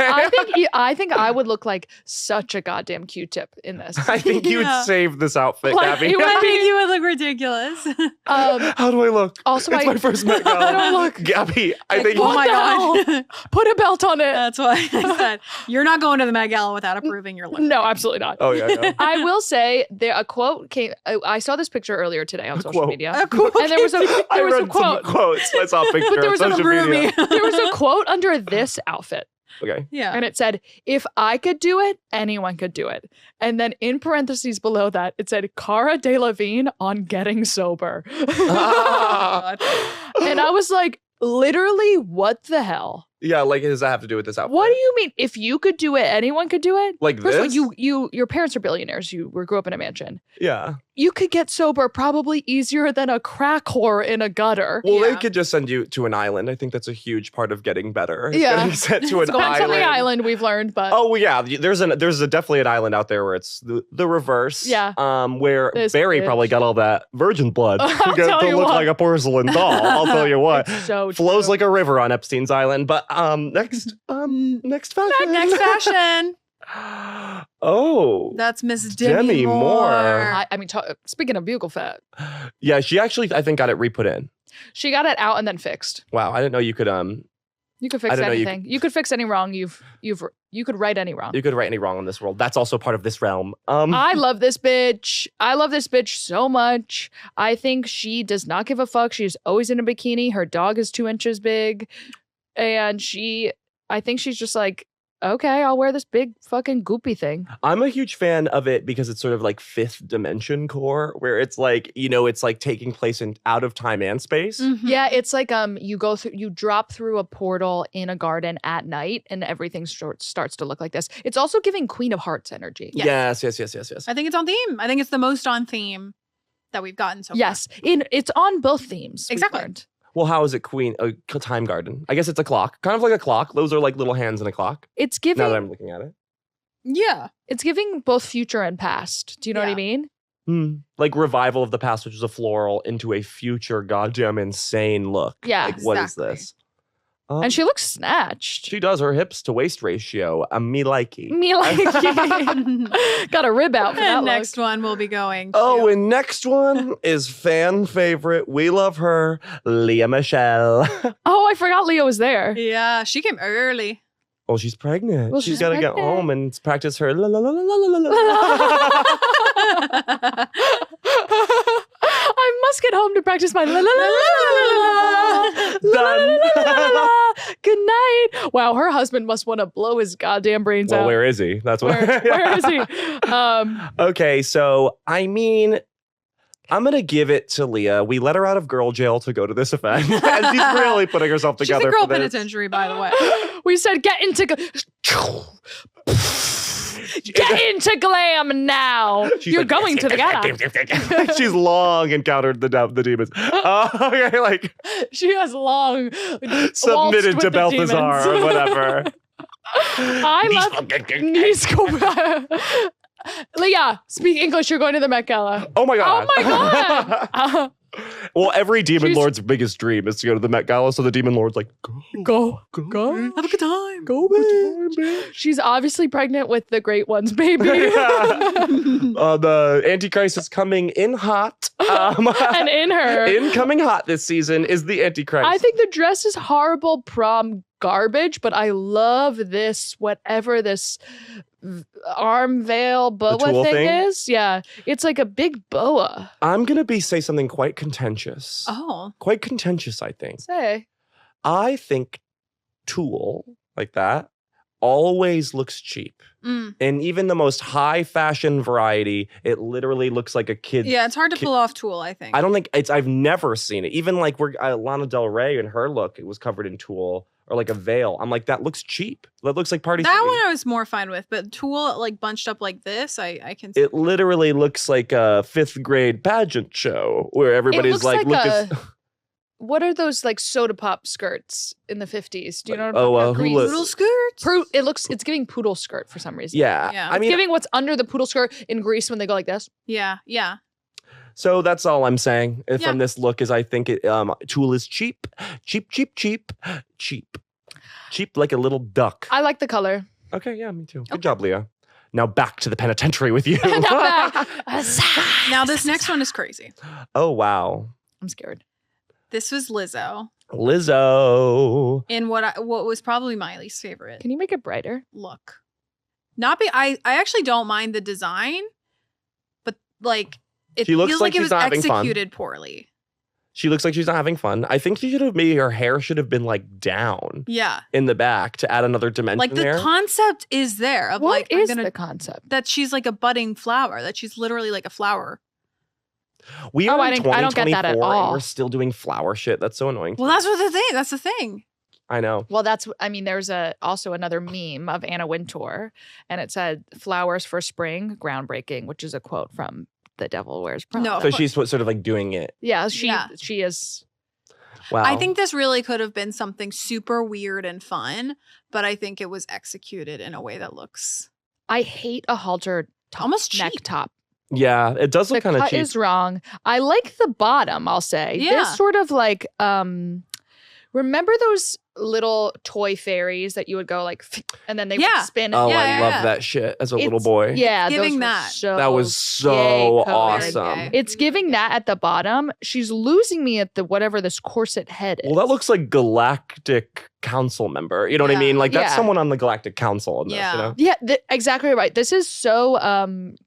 I think I would look like such a goddamn Q-tip in this. I think you Yeah. would save this outfit, Like, Gabby. it would I be- think you would look ridiculous. How do I look? Also, it's my first Met Gala. How do I look? Gabby, I think oh What my the god. hell? Put a belt on it. That's why I said you're not going to the Met Gala without approving your look. No, absolutely not. Oh, yeah. I will say a quote came. I saw this picture earlier today on social quote. media, A quote. and there was a I read quote. some quotes. I saw a picture there on was a social media. There was a quote under this outfit, Okay. Yeah. and it said, "If I could do it, anyone could do it." And then in parentheses below that, it said, "Cara Delevingne on getting sober." Ah. And I was like, literally, what the hell? Yeah, like, does that have to do with this outfit? What do you mean? If you could do it, anyone could do it? Like First of this? all, your parents are billionaires. You grew up in a mansion. Yeah. You could get sober probably easier than a crack whore in a gutter. Well, they Yeah. could just send you to an island. I think that's a huge part of getting better. Yeah. Getting sent to an Depends island. on the island, we've learned, but Oh well, yeah, there's definitely an island out there where it's the reverse. Yeah. Where This Barry bitch. probably got all that virgin blood I'll to tell you look what. like a porcelain doll. I'll tell you what. it's so Flows true. like a river on Epstein's island. But next fashion. Next fashion. Oh. That's Miss Demi Demi Moore. Moore. I mean, speaking of bugle fat, Yeah, she actually I think got it re-put in. she got it out and then fixed. Wow, I didn't know you could You could I fix don't know, anything. You could fix any wrong. You could right any wrong. you could right any wrong in this world. That's also part of this realm. I love this bitch. I love this bitch so much. I think she does not give a fuck. She's always in a bikini. Her dog is 2 inches big. And I think she's just like, okay, I'll wear this big fucking goopy thing. I'm a huge fan of it because it's sort of like fifth dimension core, where it's like, it's like taking place in out of time and space. Mhm. Yeah, it's like you drop through a portal in a garden at night and everything starts to look like this. It's also giving Queen of Hearts energy. Yes. Yes. I think it's on theme. I think it's the most on theme that we've gotten so far. Yes, it's on both themes. we've Exactly. learned. Well, how is it Queen? A time garden. I guess it's a clock. Kind of like a clock. Those are like little hands in a clock. It's Now that giving I'm looking at it. Yeah. it's giving both future and past. Do you know what I Yeah. mean? Like revival of the past, which is a floral, into a future goddamn insane look. Yeah. Like, what is Exactly. this? And she looks snatched. She does her hips to waist ratio. Me likey. Me like got a rib out for that And look. next one we'll be going Oh, to. and next one is fan favorite. We love her, Leah Michelle. Oh, I forgot Leo was there. Yeah, she came early. Well, she's pregnant. Well, she's she's got to get pregnant. home and practice her la la la la la la la la. I must get home to practice my la la la la la la la la la. Good night. Wow, her husband must want to blow his goddamn brains Well, out. where is he? That's what. Where is he? Okay, so I mean, I'm gonna give it to Leah. We let her out of girl jail to go to this event, and she's really putting herself She's together a girl for this. penitentiary, by the way. We said get into get into glam now. She's You're like, going to the gala. She's long encountered the demons. Okay, like She has long submitted waltzed to with the demons. Balthazar or whatever. I love Nice Leah, speak English. You're going to the Met Gala. Oh my god. Oh my god. Well, every demon She's- lord's biggest dream is to go to the Met Gala. So the demon lord's like, Go. go. Have a good time. Go, bitch. She's obviously pregnant with the Great One's baby. The Antichrist is coming in hot. And in her. Incoming hot this season is the Antichrist. I think the dress is horrible prom garbage, but I love this, whatever this arm veil boa tulle thing thing? is. Yeah. It's like a big boa. I'm going to say something quite contentious. Oh. Quite contentious, I think. Say. I think tulle like that always looks cheap. Mm. And even the most high fashion variety, it literally looks like a kid. Yeah, it's hard to pull off tulle, I think. I don't think I've never seen it. Even like where Lana Del Rey and her look, it was covered in tulle or like a veil. I'm like, that looks cheap. That looks like Party That City. one I was more fine with, but tulle like bunched up like this, I can see. It literally looks like a 5th grade pageant show where everybody's looks like, look like at. What are those like soda pop skirts in the 50s? Do you know what I'm Oh, talking about? hula- Grease. Little skirts. It's giving poodle skirt for some reason. Yeah. Yeah. I mean, Giving what's under the poodle skirt in Greece when they go like this. Yeah. So that's all I'm saying Yeah. from this look is I think Tulle is cheap like a little duck. I like the color. Okay, yeah, me too. Good job, Leah. Now back to the penitentiary with you. Now this next one is crazy. Oh, wow. I'm scared. This was Lizzo Lizzo. in what was probably my least favorite Can you make it brighter? look. I actually don't mind the design, but like it She looks feels like like it she's was not having fun. executed poorly. She looks like she's not having fun. I think maybe her hair should have been like down Yeah. in the back to add another dimension Like the there. concept is there of What like is I'm gonna, the concept? that she's like a budding flower, that she's literally like a flower. We are I in don't get that at 2024 and all. we're still doing flower shit. That's so annoying. Well, that's the thing. I know. Well, there's also another meme of Anna Wintour, and it said "flowers for spring, groundbreaking," which is a quote from The Devil Wears Prada. No. So she's sort of like doing it. Yeah, Yeah. she is. Wow. I think this really could have been something super weird and fun, but I think it was executed in a way that looks I hate a halter almost neck cheap. top. Yeah, it does The look kind of cut cheap. is wrong. I like the bottom. I'll say Yeah. this sort of like remember those little toy fairies that you would go like, and then they Yeah. would spin. Oh, Yeah, I yeah, love yeah. that shit as a little It's- boy. Yeah, Giving those were that. So That was gay so code. awesome. Very gay. It's giving that at the bottom. She's losing me at the whatever this corset head is. Well, that looks like Galactic Council member. You know what I Yeah. mean? Like that's Yeah. someone on the Galactic Council in this, Yeah. you know? Yeah, exactly right. This is so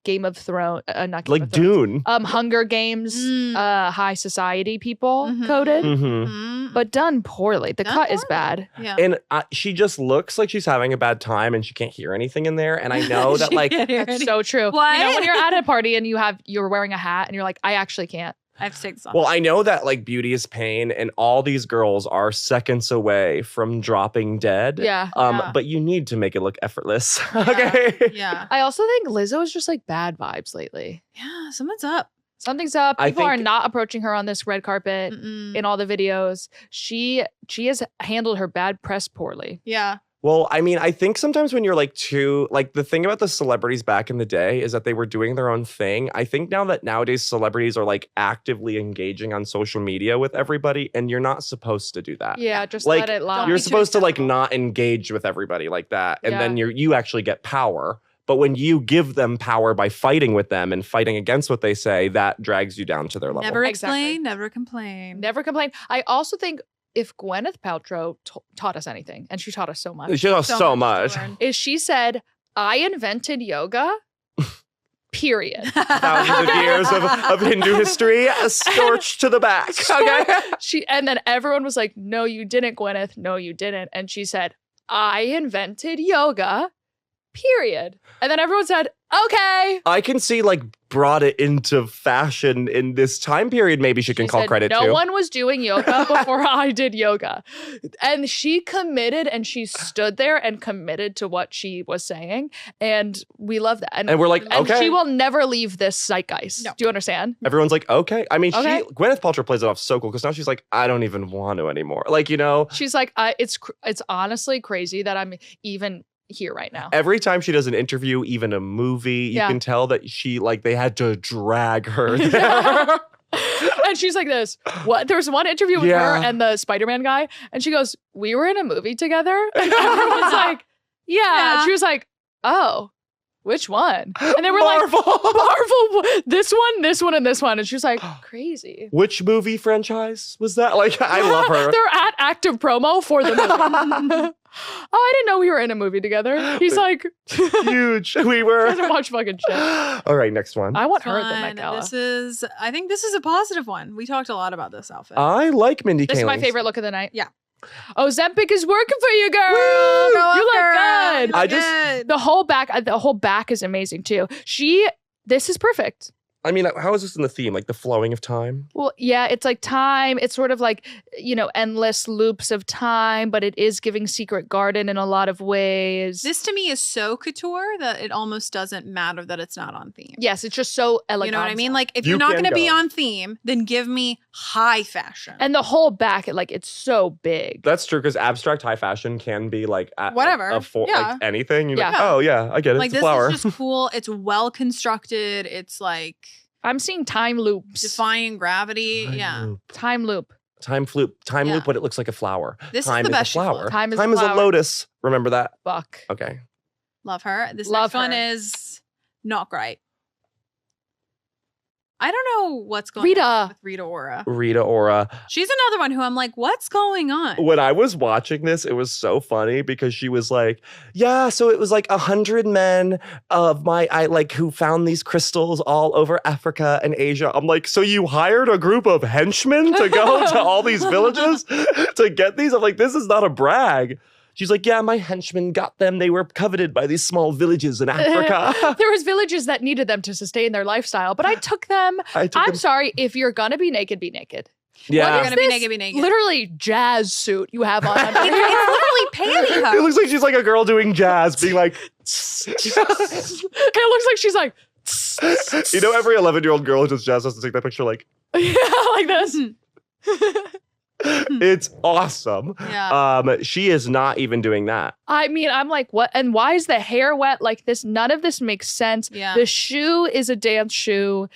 Game of Thrones, not Game Like of Thrones. Dune. Hunger Games, Mm. high society people Mhm. coded, hmm Mhm. but done poorly. The Done cut is poorly. bad. Yeah. And she just looks like she's having a bad time and she can't hear anything in there. And I know that She like can't hear That's any- so true. You know, What? when you're at a party and you're wearing a hat and you're like, I actually can't. I have to take this off. well, I know that like beauty is pain and all these girls are seconds away from dropping dead. Yeah. Yeah. But you need to make it look effortless. Okay. Yeah. I also think Lizzo is just like bad vibes lately. Yeah. Something's up. Something's up. I People are think- not approaching her on this red carpet Mm-mm. in all the videos. She has handled her bad press poorly. Yeah. Well, I mean, I think sometimes when you're like the thing about the celebrities back in the day is that they were doing their own thing. I think now that nowadays celebrities are like actively engaging on social media with everybody, and you're not supposed to do that. Yeah, just Like, let it lie. You're be too supposed to like accessible. not engage with everybody like that. And Yeah. then you actually get power. But when you give them power by fighting with them and fighting against what they say, that drags you down to their level. Never Exactly. explain, never complain. Never complain. I also think if Gwyneth Paltrow taught us anything, and she taught us so much, She knows so much. to learn. is she said, I invented yoga, period. Thousands of years of Hindu history scorched to the back. Okay. And then everyone was like, no, you didn't, Gwyneth. No, you didn't. And she said, I invented yoga, period. And then everyone said, okay. I can see like brought it into fashion in this time period. Maybe she can call said, credit no to. one was doing yoga before I did yoga. And she committed and she stood there and committed to what she was saying. And we love that. And we're like, And okay. she will never leave this zeitgeist. No. Do you understand? Everyone's like, okay. I mean, Okay. Gwyneth Paltrow plays it off so cool because now she's like, I don't even want to anymore. Like, you know, She's like, it's honestly crazy that I'm even here right now. every time she does an interview, even a movie, you Yeah. can tell that they had to drag her there. And she's like this. What? There was one interview with Yeah. her and the Spider-Man guy, and she goes, "We were in a movie together." And everyone's like, "Yeah." Yeah. And she was like, "Oh, which one?" And they were Marvel. like, "Marvel, this one, and this one." And she was like, "Crazy." Which movie franchise was that? Like, I love her. They're at active promo for the movie. Oh, I didn't know we were in a movie together. He's like, Huge. We were. doesn't watch fucking shit. All right, next one. I want her at the Fun. Met Gala. I think this is a positive one. We talked a lot about this outfit. I like Mindy This is my Kaling's. favorite look of the night. Yeah. Ozempic is working for you, girl. Go You look girl. good. You I look just- good. The whole back is amazing too. This is perfect. I mean, how is this in the theme? Like the flowing of time? Well, yeah, it's like time. It's sort of like, endless loops of time, but it is giving Secret Garden in a lot of ways. This to me is so couture that it almost doesn't matter that it's not on theme. Yes, it's just so elegant. You know what I mean? Like if You you're not can going to be go. on theme, then give me high fashion. And the whole back, it's so big. That's true because abstract high fashion can be like Whatever. like anything. You're like, Yeah. oh yeah, I get it. like It's this a flower. is just cool. It's well constructed. It's like I'm seeing time loops. Defying gravity. Yeah. Time loop. Time loop, but it looks like a flower. This Time is the best a flower. Time is Time a is a flower. lotus. Remember that? Fuck. Okay. Love her. This Love next one her. is not great. I don't know what's going Rita. on with Rita Ora. Rita Ora. She's another one who I'm like, what's going on? When I was watching this, it was so funny because she was like, yeah, so it was like 100 men of who found these crystals all over Africa and Asia. I'm like, so you hired a group of henchmen to go to all these villages to get these? I'm like, this is not a brag. She's like, yeah, my henchmen got them. They were coveted by these small villages in Africa. There was villages that needed them to sustain their lifestyle, but I took them. I'm sorry, if you're gonna be naked, be naked. Yeah. You're What gonna is be this naked, be naked. Literally jazz suit you have on. It's literally pantyhose. It looks like she's like a girl doing jazz, being like, It looks like she's like, you know, every 11-year-old girl who does jazz has to take that picture like, yeah, like this. it's awesome. Yeah. She is not even doing that. I mean, I'm like, what? And why is the hair wet like this? None of this makes sense. Yeah. The shoe is a dance shoe.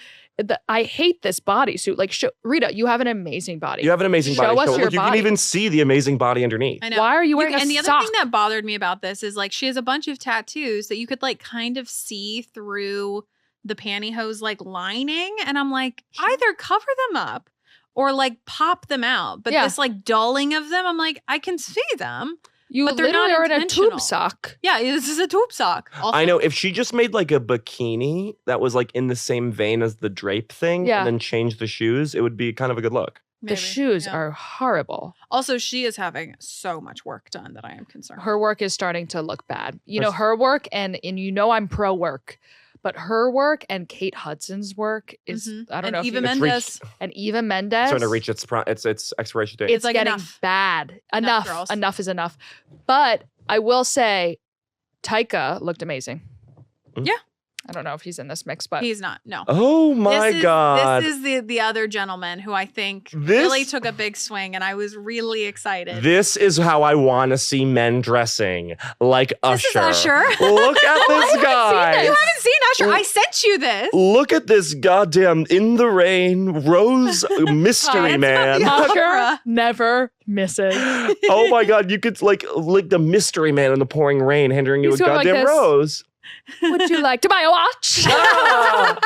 I hate this bodysuit. Like, Rita, you have an amazing body. You have an amazing Show body. us your Look, you can body. even see the amazing body underneath. I know. Why are you wearing a And the other sock? thing that bothered me about this is like she has a bunch of tattoos that you could like kind of see through the pantyhose like lining. And I'm like, either cover them up or like pop them out. But Yeah. this like dulling of them, I'm like, I can see them. You but they're literally not are in a intentional. tube sock. Yeah, this is a tube sock. Also. I know if she just made like a bikini that was like in the same vein as the drape thing Yeah. and then changed the shoes, it would be kind of a good look. The Maybe, shoes yeah. are horrible. Also, she is having so much work done that I am concerned. Her work is starting to look bad. You know, her work and you know I'm pro work, but her work and Kate Hudson's work is I don't and know if Eva you, Mendes. and Eva Mendes. Starting to reach its expiration date. It's like getting enough. bad. Enough, Enough. girls. Enough is enough. But I will say, Taika looked amazing. Mm. Yeah. I don't know if he's in this mix, but He's not. No. Oh my God. This is the other gentleman who I think This- really took a big swing, and I was really excited. This is how I want to see men dressing, like This is Usher. Usher. Look at this guy. You haven't seen Usher. I sent you this. Look at this goddamn in the rain rose mystery It's man. not the Usher opera. never misses. Oh my God, you could like the mystery man in the pouring rain handing you He's a going like goddamn this. rose. Would you like to buy a watch? Ah!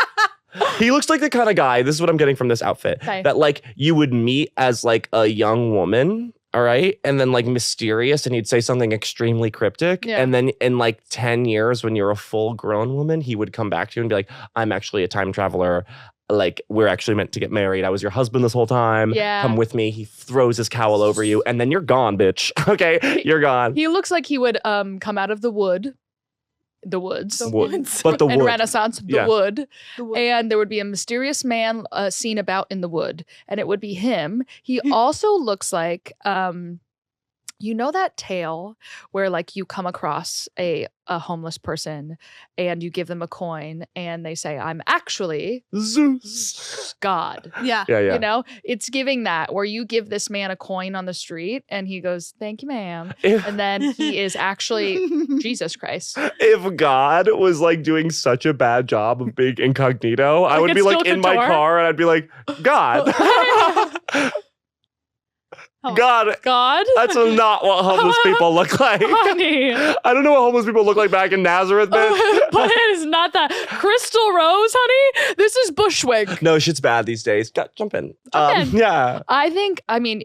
He looks like the kind of guy, this is what I'm getting from this outfit, Okay. that like you would meet as like a young woman, all right? And then like mysterious and he'd say something extremely cryptic. Yeah. And then in like 10 years when you're a full grown woman, he would come back to you and be like, I'm actually a time traveler. Like, we're actually meant to get married. I was your husband this whole time. Yeah. Come with me. He throws his cowl over you and then you're gone, bitch. Okay? You're gone. He looks like he would come out of the woods. Wood. But the in wood. Renaissance, the Yeah. wood. And there would be a mysterious man seen about in the wood, and it would be him. He also looks like, you know, that tale where like you come across a homeless person and you give them a coin and they say, I'm actually Zeus. God. Yeah. Yeah, yeah. You know, it's giving that where you give this man a coin on the street and he goes, thank you, ma'am. And then he is actually Jesus Christ. If God was like doing such a bad job of being incognito, I Like would be it's like still in my Couture? car and I'd be like, God, Oh. God, God? that's not what homeless people look like. Honey. I don't know what homeless people look like back in Nazareth, bitch. But it is not that. Crystal Rose, honey. This is Bushwick. No, shit's bad these days. Jump in. Jump in. Yeah, I mean,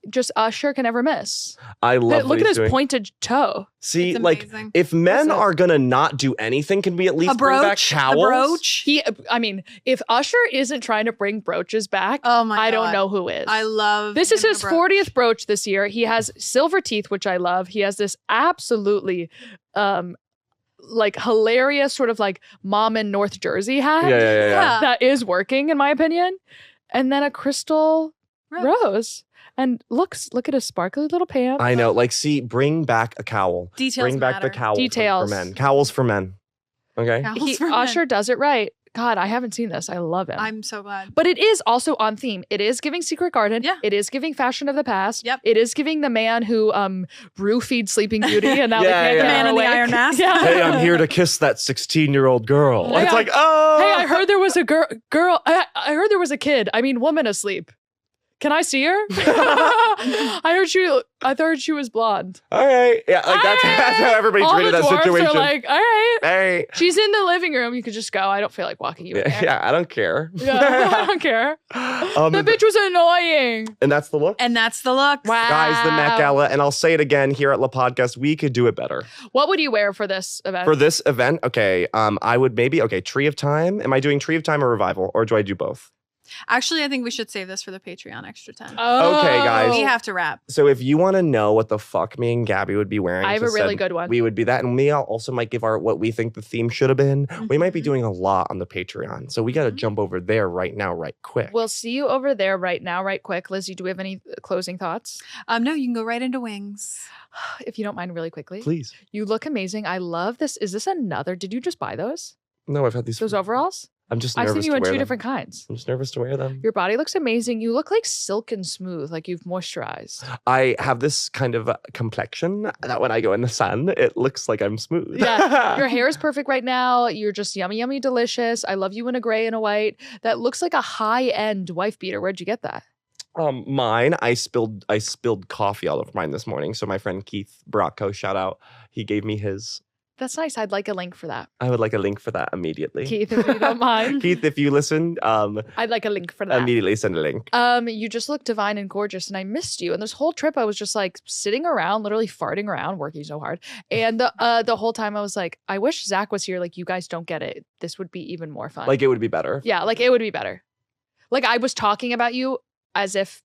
just Usher can never miss. I love Look what at he's his doing. pointed toe. See, It's like, amazing. if men What's that? are gonna not do anything, can we at least A bring back brooch. towels? A brooch. I mean, if Usher isn't trying to bring brooches back, Oh my God. I don't know who is. I love This is him his in a brooch. 40th brooch this year. He has silver teeth, which I love. He has this absolutely like hilarious sort of like mom in North Jersey hat Yeah. that is working in my opinion. And then a crystal rose. And look at his sparkly little pants. I know. Like, see, bring back a cowl. Details Bring back the matter. cowl Details. for men. Cowls for men. Okay. Cowls for men. Usher does it right. God, I haven't seen this. I love it. I'm so glad. But it is also on theme. It is giving Secret Garden. Yeah. It is giving Fashion of the Past. Yep. It is giving the man who roofied Sleeping Beauty and now Yeah, they can't yeah. get Man her in the awake. iron mask. Yeah. Hey, I'm here to kiss that 16-year-old girl. Hey, It's I- like, oh. Hey, I heard there was a girl. I heard there was a kid. I mean, woman asleep. Can I see her? I thought she was blonde. All right. Yeah, like that's how everybody All treated the that dwarfs situation. are like, all right. Hey. She's in the living room. You could just go. I don't feel like walking you in there. Yeah, I don't care. Yeah, I don't care. The bitch was annoying. And that's the look. And that's the look. Wow. Guys, the Met Gala, and I'll say it again here at La Podcast, we could do it better. What would you wear for this event? For this event, okay, I would maybe, Tree of Time. Am I doing Tree of Time or Revival, or do I do both? Actually, I think we should save this for the Patreon extra 10. Okay, guys. We have to wrap. So if you want to know what the fuck me and Gabby would be wearing, I have a just really said good one. We would be that, and we also might give our what we think the theme should have been. We might be Mhm. doing a lot on the Patreon, so we got to Mhm. jump over there right now, right quick. We'll see you over there right now, right quick. Lizzie, do we have any closing thoughts? No, you can go right into wings. If you don't mind, really quickly. Please. You look amazing. I love this. Is this another? Did you just buy those? No, I've had these. Those overalls? I'm just I've nervous seen you to in wear two them. different kinds. I'm just nervous to wear them. Your body looks amazing. You look like silk and smooth, like you've moisturized. I have this kind of complexion that when I go in the sun, it looks like I'm smooth. Yeah, your hair is perfect right now. You're just yummy, yummy, delicious. I love you in a gray and a white. That looks like a high-end wife beater. Where'd you get that? Mine, I spilled coffee all over mine this morning. So my friend Keith Bracco, shout out, he gave me his. That's nice. I'd like a link for that. I would like a link for that immediately. Keith, if you don't mind. Keith, if you listen, I'd like a link for that. immediately send a link. You just look divine and gorgeous, and I missed you. And this whole trip, I was just like sitting around, literally farting around, working so hard. And the whole time, I was like, I wish Zach was here. Like, you guys don't get it. This would be even more fun. Like it would be better. yeah, like it would be better. Like I was talking about you as if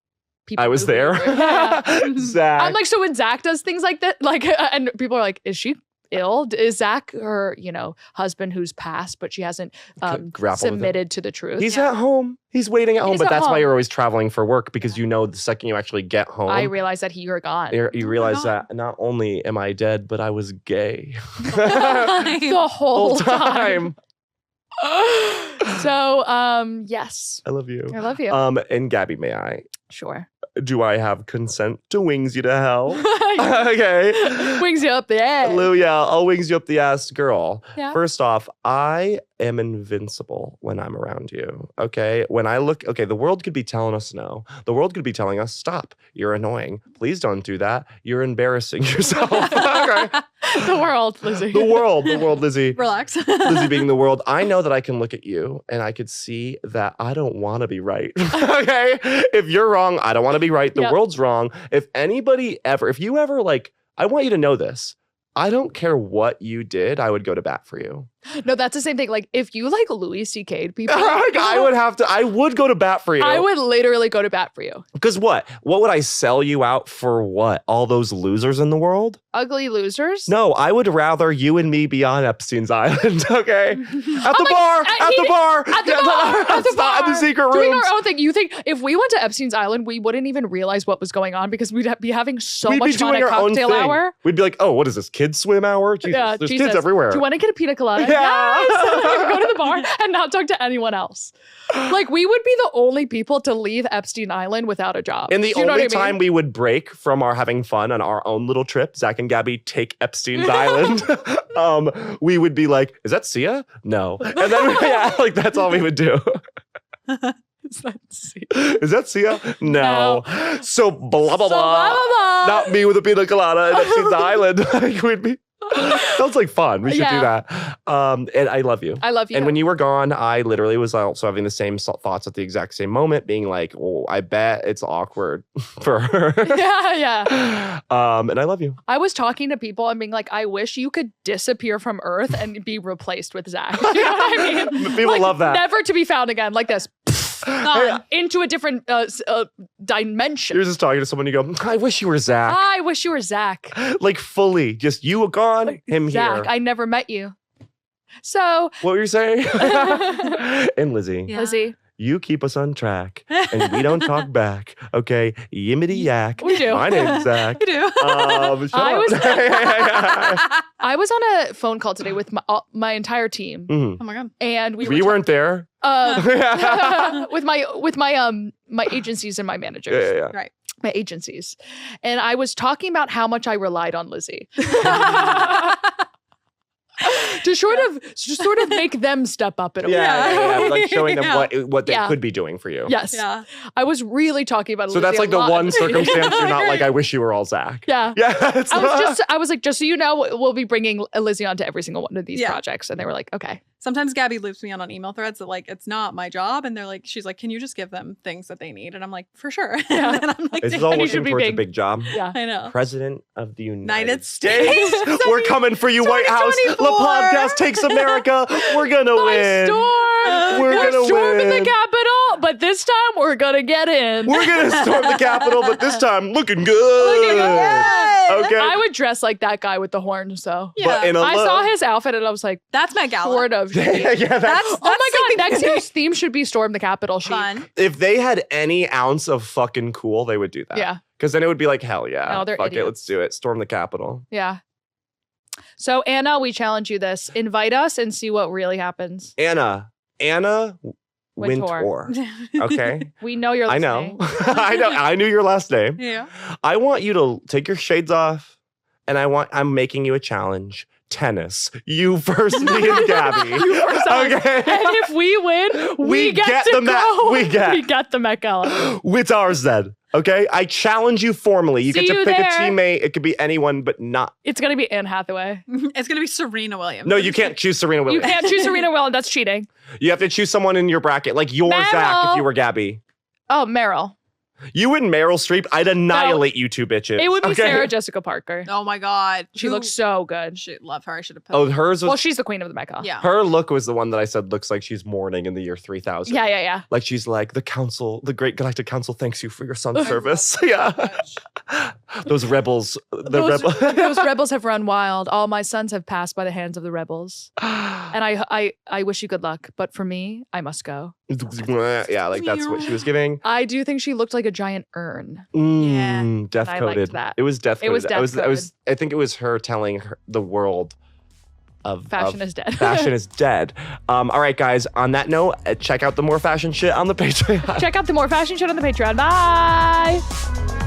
people I was knew who you there. were. Yeah. Zach. I'm like, so when Zach does things like that, like, and people are like, is she ill? Is Zach her, husband who's passed, but she hasn't grapple with it. submitted to the truth? He's Yeah. at home. He's waiting at home, He's but at that's why home. you're always traveling for work because you know the second you actually get home, I realized that you're gone. you realize God. that not only am I dead, but I was gay The whole whole time. time. So, yes, I love you. I love you. And Gabby, may I? Sure. Do I have consent to wings you to hell? Okay. Wings you up the ass. Lou, yeah, I'll wings you up the ass, girl. Yeah. First off, I am invincible when I'm around you. Okay. When I look, okay, the world could be telling us no. The world could be telling us, stop. You're annoying. Please don't do that. You're embarrassing yourself. Okay. The world, Lizzie. The world, Lizzie. Relax. Lizzie being the world, I know that I can look at you and I could see that I don't want to be right. Okay? If you're wrong, I don't want to be right. The Yep. world's wrong. If you ever like, I want you to know this. I don't care what you did, I would go to bat for you. No, that's the same thing. Like, if you like Louis C.K.'d people, I would go to bat for you. I would literally go to bat for you. Because what? What would I sell you out for what? All those losers in the world? Ugly losers. No, I would rather you and me be on Epstein's Island, okay? At the my- bar, at at the bar, At the bar, at the bar, at the secret doing rooms. our own thing. You think if we went to Epstein's Island, we wouldn't even realize what was going on because we'd be having so We'd much be fun doing at our own cocktail thing. hour. We'd be like, oh, what is this, kids swim hour? Jesus, Yeah, there's Jesus. kids everywhere. Do you want to get a pina colada? Yeah. Yes. Go to the bar and not talk to anyone else. Like we would be the only people to leave Epstein Island without a job. And the Do you know only what I mean? time we would break from our having fun on our own little trip, Zach and Gabby take Epstein's Island, we would be like, is that Sia? No. And then, yeah, like that's all we would do. Is that see? Is that Sia? No. So blah, blah, So blah. Not me with a pina colada at Epstein's Island. Like, we'd be. Sounds like fun. We should do Yeah. that. And I love you. I love you. And when you were gone, I literally was also having the same thoughts at the exact same moment, being like, oh, I bet it's awkward for her. yeah. And I love you. I was talking to people and being like, I wish you could disappear from Earth and be replaced with Zach. You know what I mean? People Like, love that. Never to be found again, like this. Gone into a different dimension. You're just talking to someone, you go, I wish you were Zach. I wish you were Zach. Like fully, just you gone, him Zach, here. I never met you. So, What were you saying? And Lizzie, Yeah. Lizzie, You keep us on track, and we don't talk back. Okay, yimmity yak. We do. My name's Zach. You do. Shut up. I was on a phone call today with my entire team, Mhm. Oh my god. and We weren't there. with my agencies and my managers. Yeah. Right. My agencies. And I was talking about how much I relied on Lizzie. to sort of make them step up in a way. Yeah. Like showing them Yeah. what they Yeah. could be doing for you. Yes. Yeah. I was really talking about So Lizzie that's like a the lot. one circumstance you're not like, I wish you were all Zach. Yeah. Yeah. I was like, just so you know, we'll be bringing Lizzie onto every single one of these Yeah. projects. And they were like, okay. Sometimes Gabby loops me on email threads that like it's not my job, and they're like, she's like, can you just give them things that they need? And I'm like, for sure. Yeah. And I'm like, This is all And you working should be towards a big. big job. Yeah. I know. President of the United United States. States. We're coming for you, White House. The 2024. podcast takes America. We're gonna By win. storm! We're gonna storming win. the Capitol, but this time we're gonna get in. We're gonna storm the Capitol, but this time looking good. Okay. I would dress like that guy with the horns, though. Yeah. But in a I look. saw his outfit and I was like, That's Met Gala. sort of. yeah, That's Oh my god, something next year's theme should be Storm the Capitol chic. fun. if they had any ounce of fucking cool, they would do that. Yeah, Because then it would be like, hell yeah. No, they're Fuck it, idiots. let's do it. Storm the Capitol. yeah. So Anna, we challenge you this. Invite us and see what really happens. Anna Wintour. Wintour. Okay. We know you're I listening. know. I knew your last name. Yeah. I want you to take your shades off, and I'm making you a challenge. Tennis. You versus me and Gabby. You versus us. Okay. And if we win, we get to the Met. go. We get the Met Gala. It's ours then. Okay. I challenge you formally. You See get to you pick there. a teammate. It could be anyone, but not. It's gonna be Anne Hathaway. It's gonna be Serena Williams. No, you can't choose Serena You Williams. can't choose Serena Williams. That's cheating. You have to choose someone in your bracket, like your Meryl. Zach if you were Gabby. Oh, Meryl. You and Meryl Streep, I'd annihilate you two bitches. It would be okay? Sarah Jessica Parker. Oh my god. She looks so good. Should love her. I should have put. Oh, hers was. Well, she's the queen of the Met Gala. yeah. Her look was the one that I said looks like she's mourning in the year 3000. Yeah. Like she's like, the Great Galactic Council thanks you for your son's I service. love her Yeah. so much. Those rebels. Those rebels have run wild. All my sons have passed by the hands of the rebels. And I wish you good luck. But for me, I must go. Yeah, like that's what she was giving. I do think she looked like a giant urn. Death I coded. liked that. It was death coded. It was death-coded. I think it was her telling the world of Fashion is dead. fashion is dead. All right, guys. On that note, check out the more fashion shit on the Patreon. Check out the more fashion shit on the Patreon. Bye.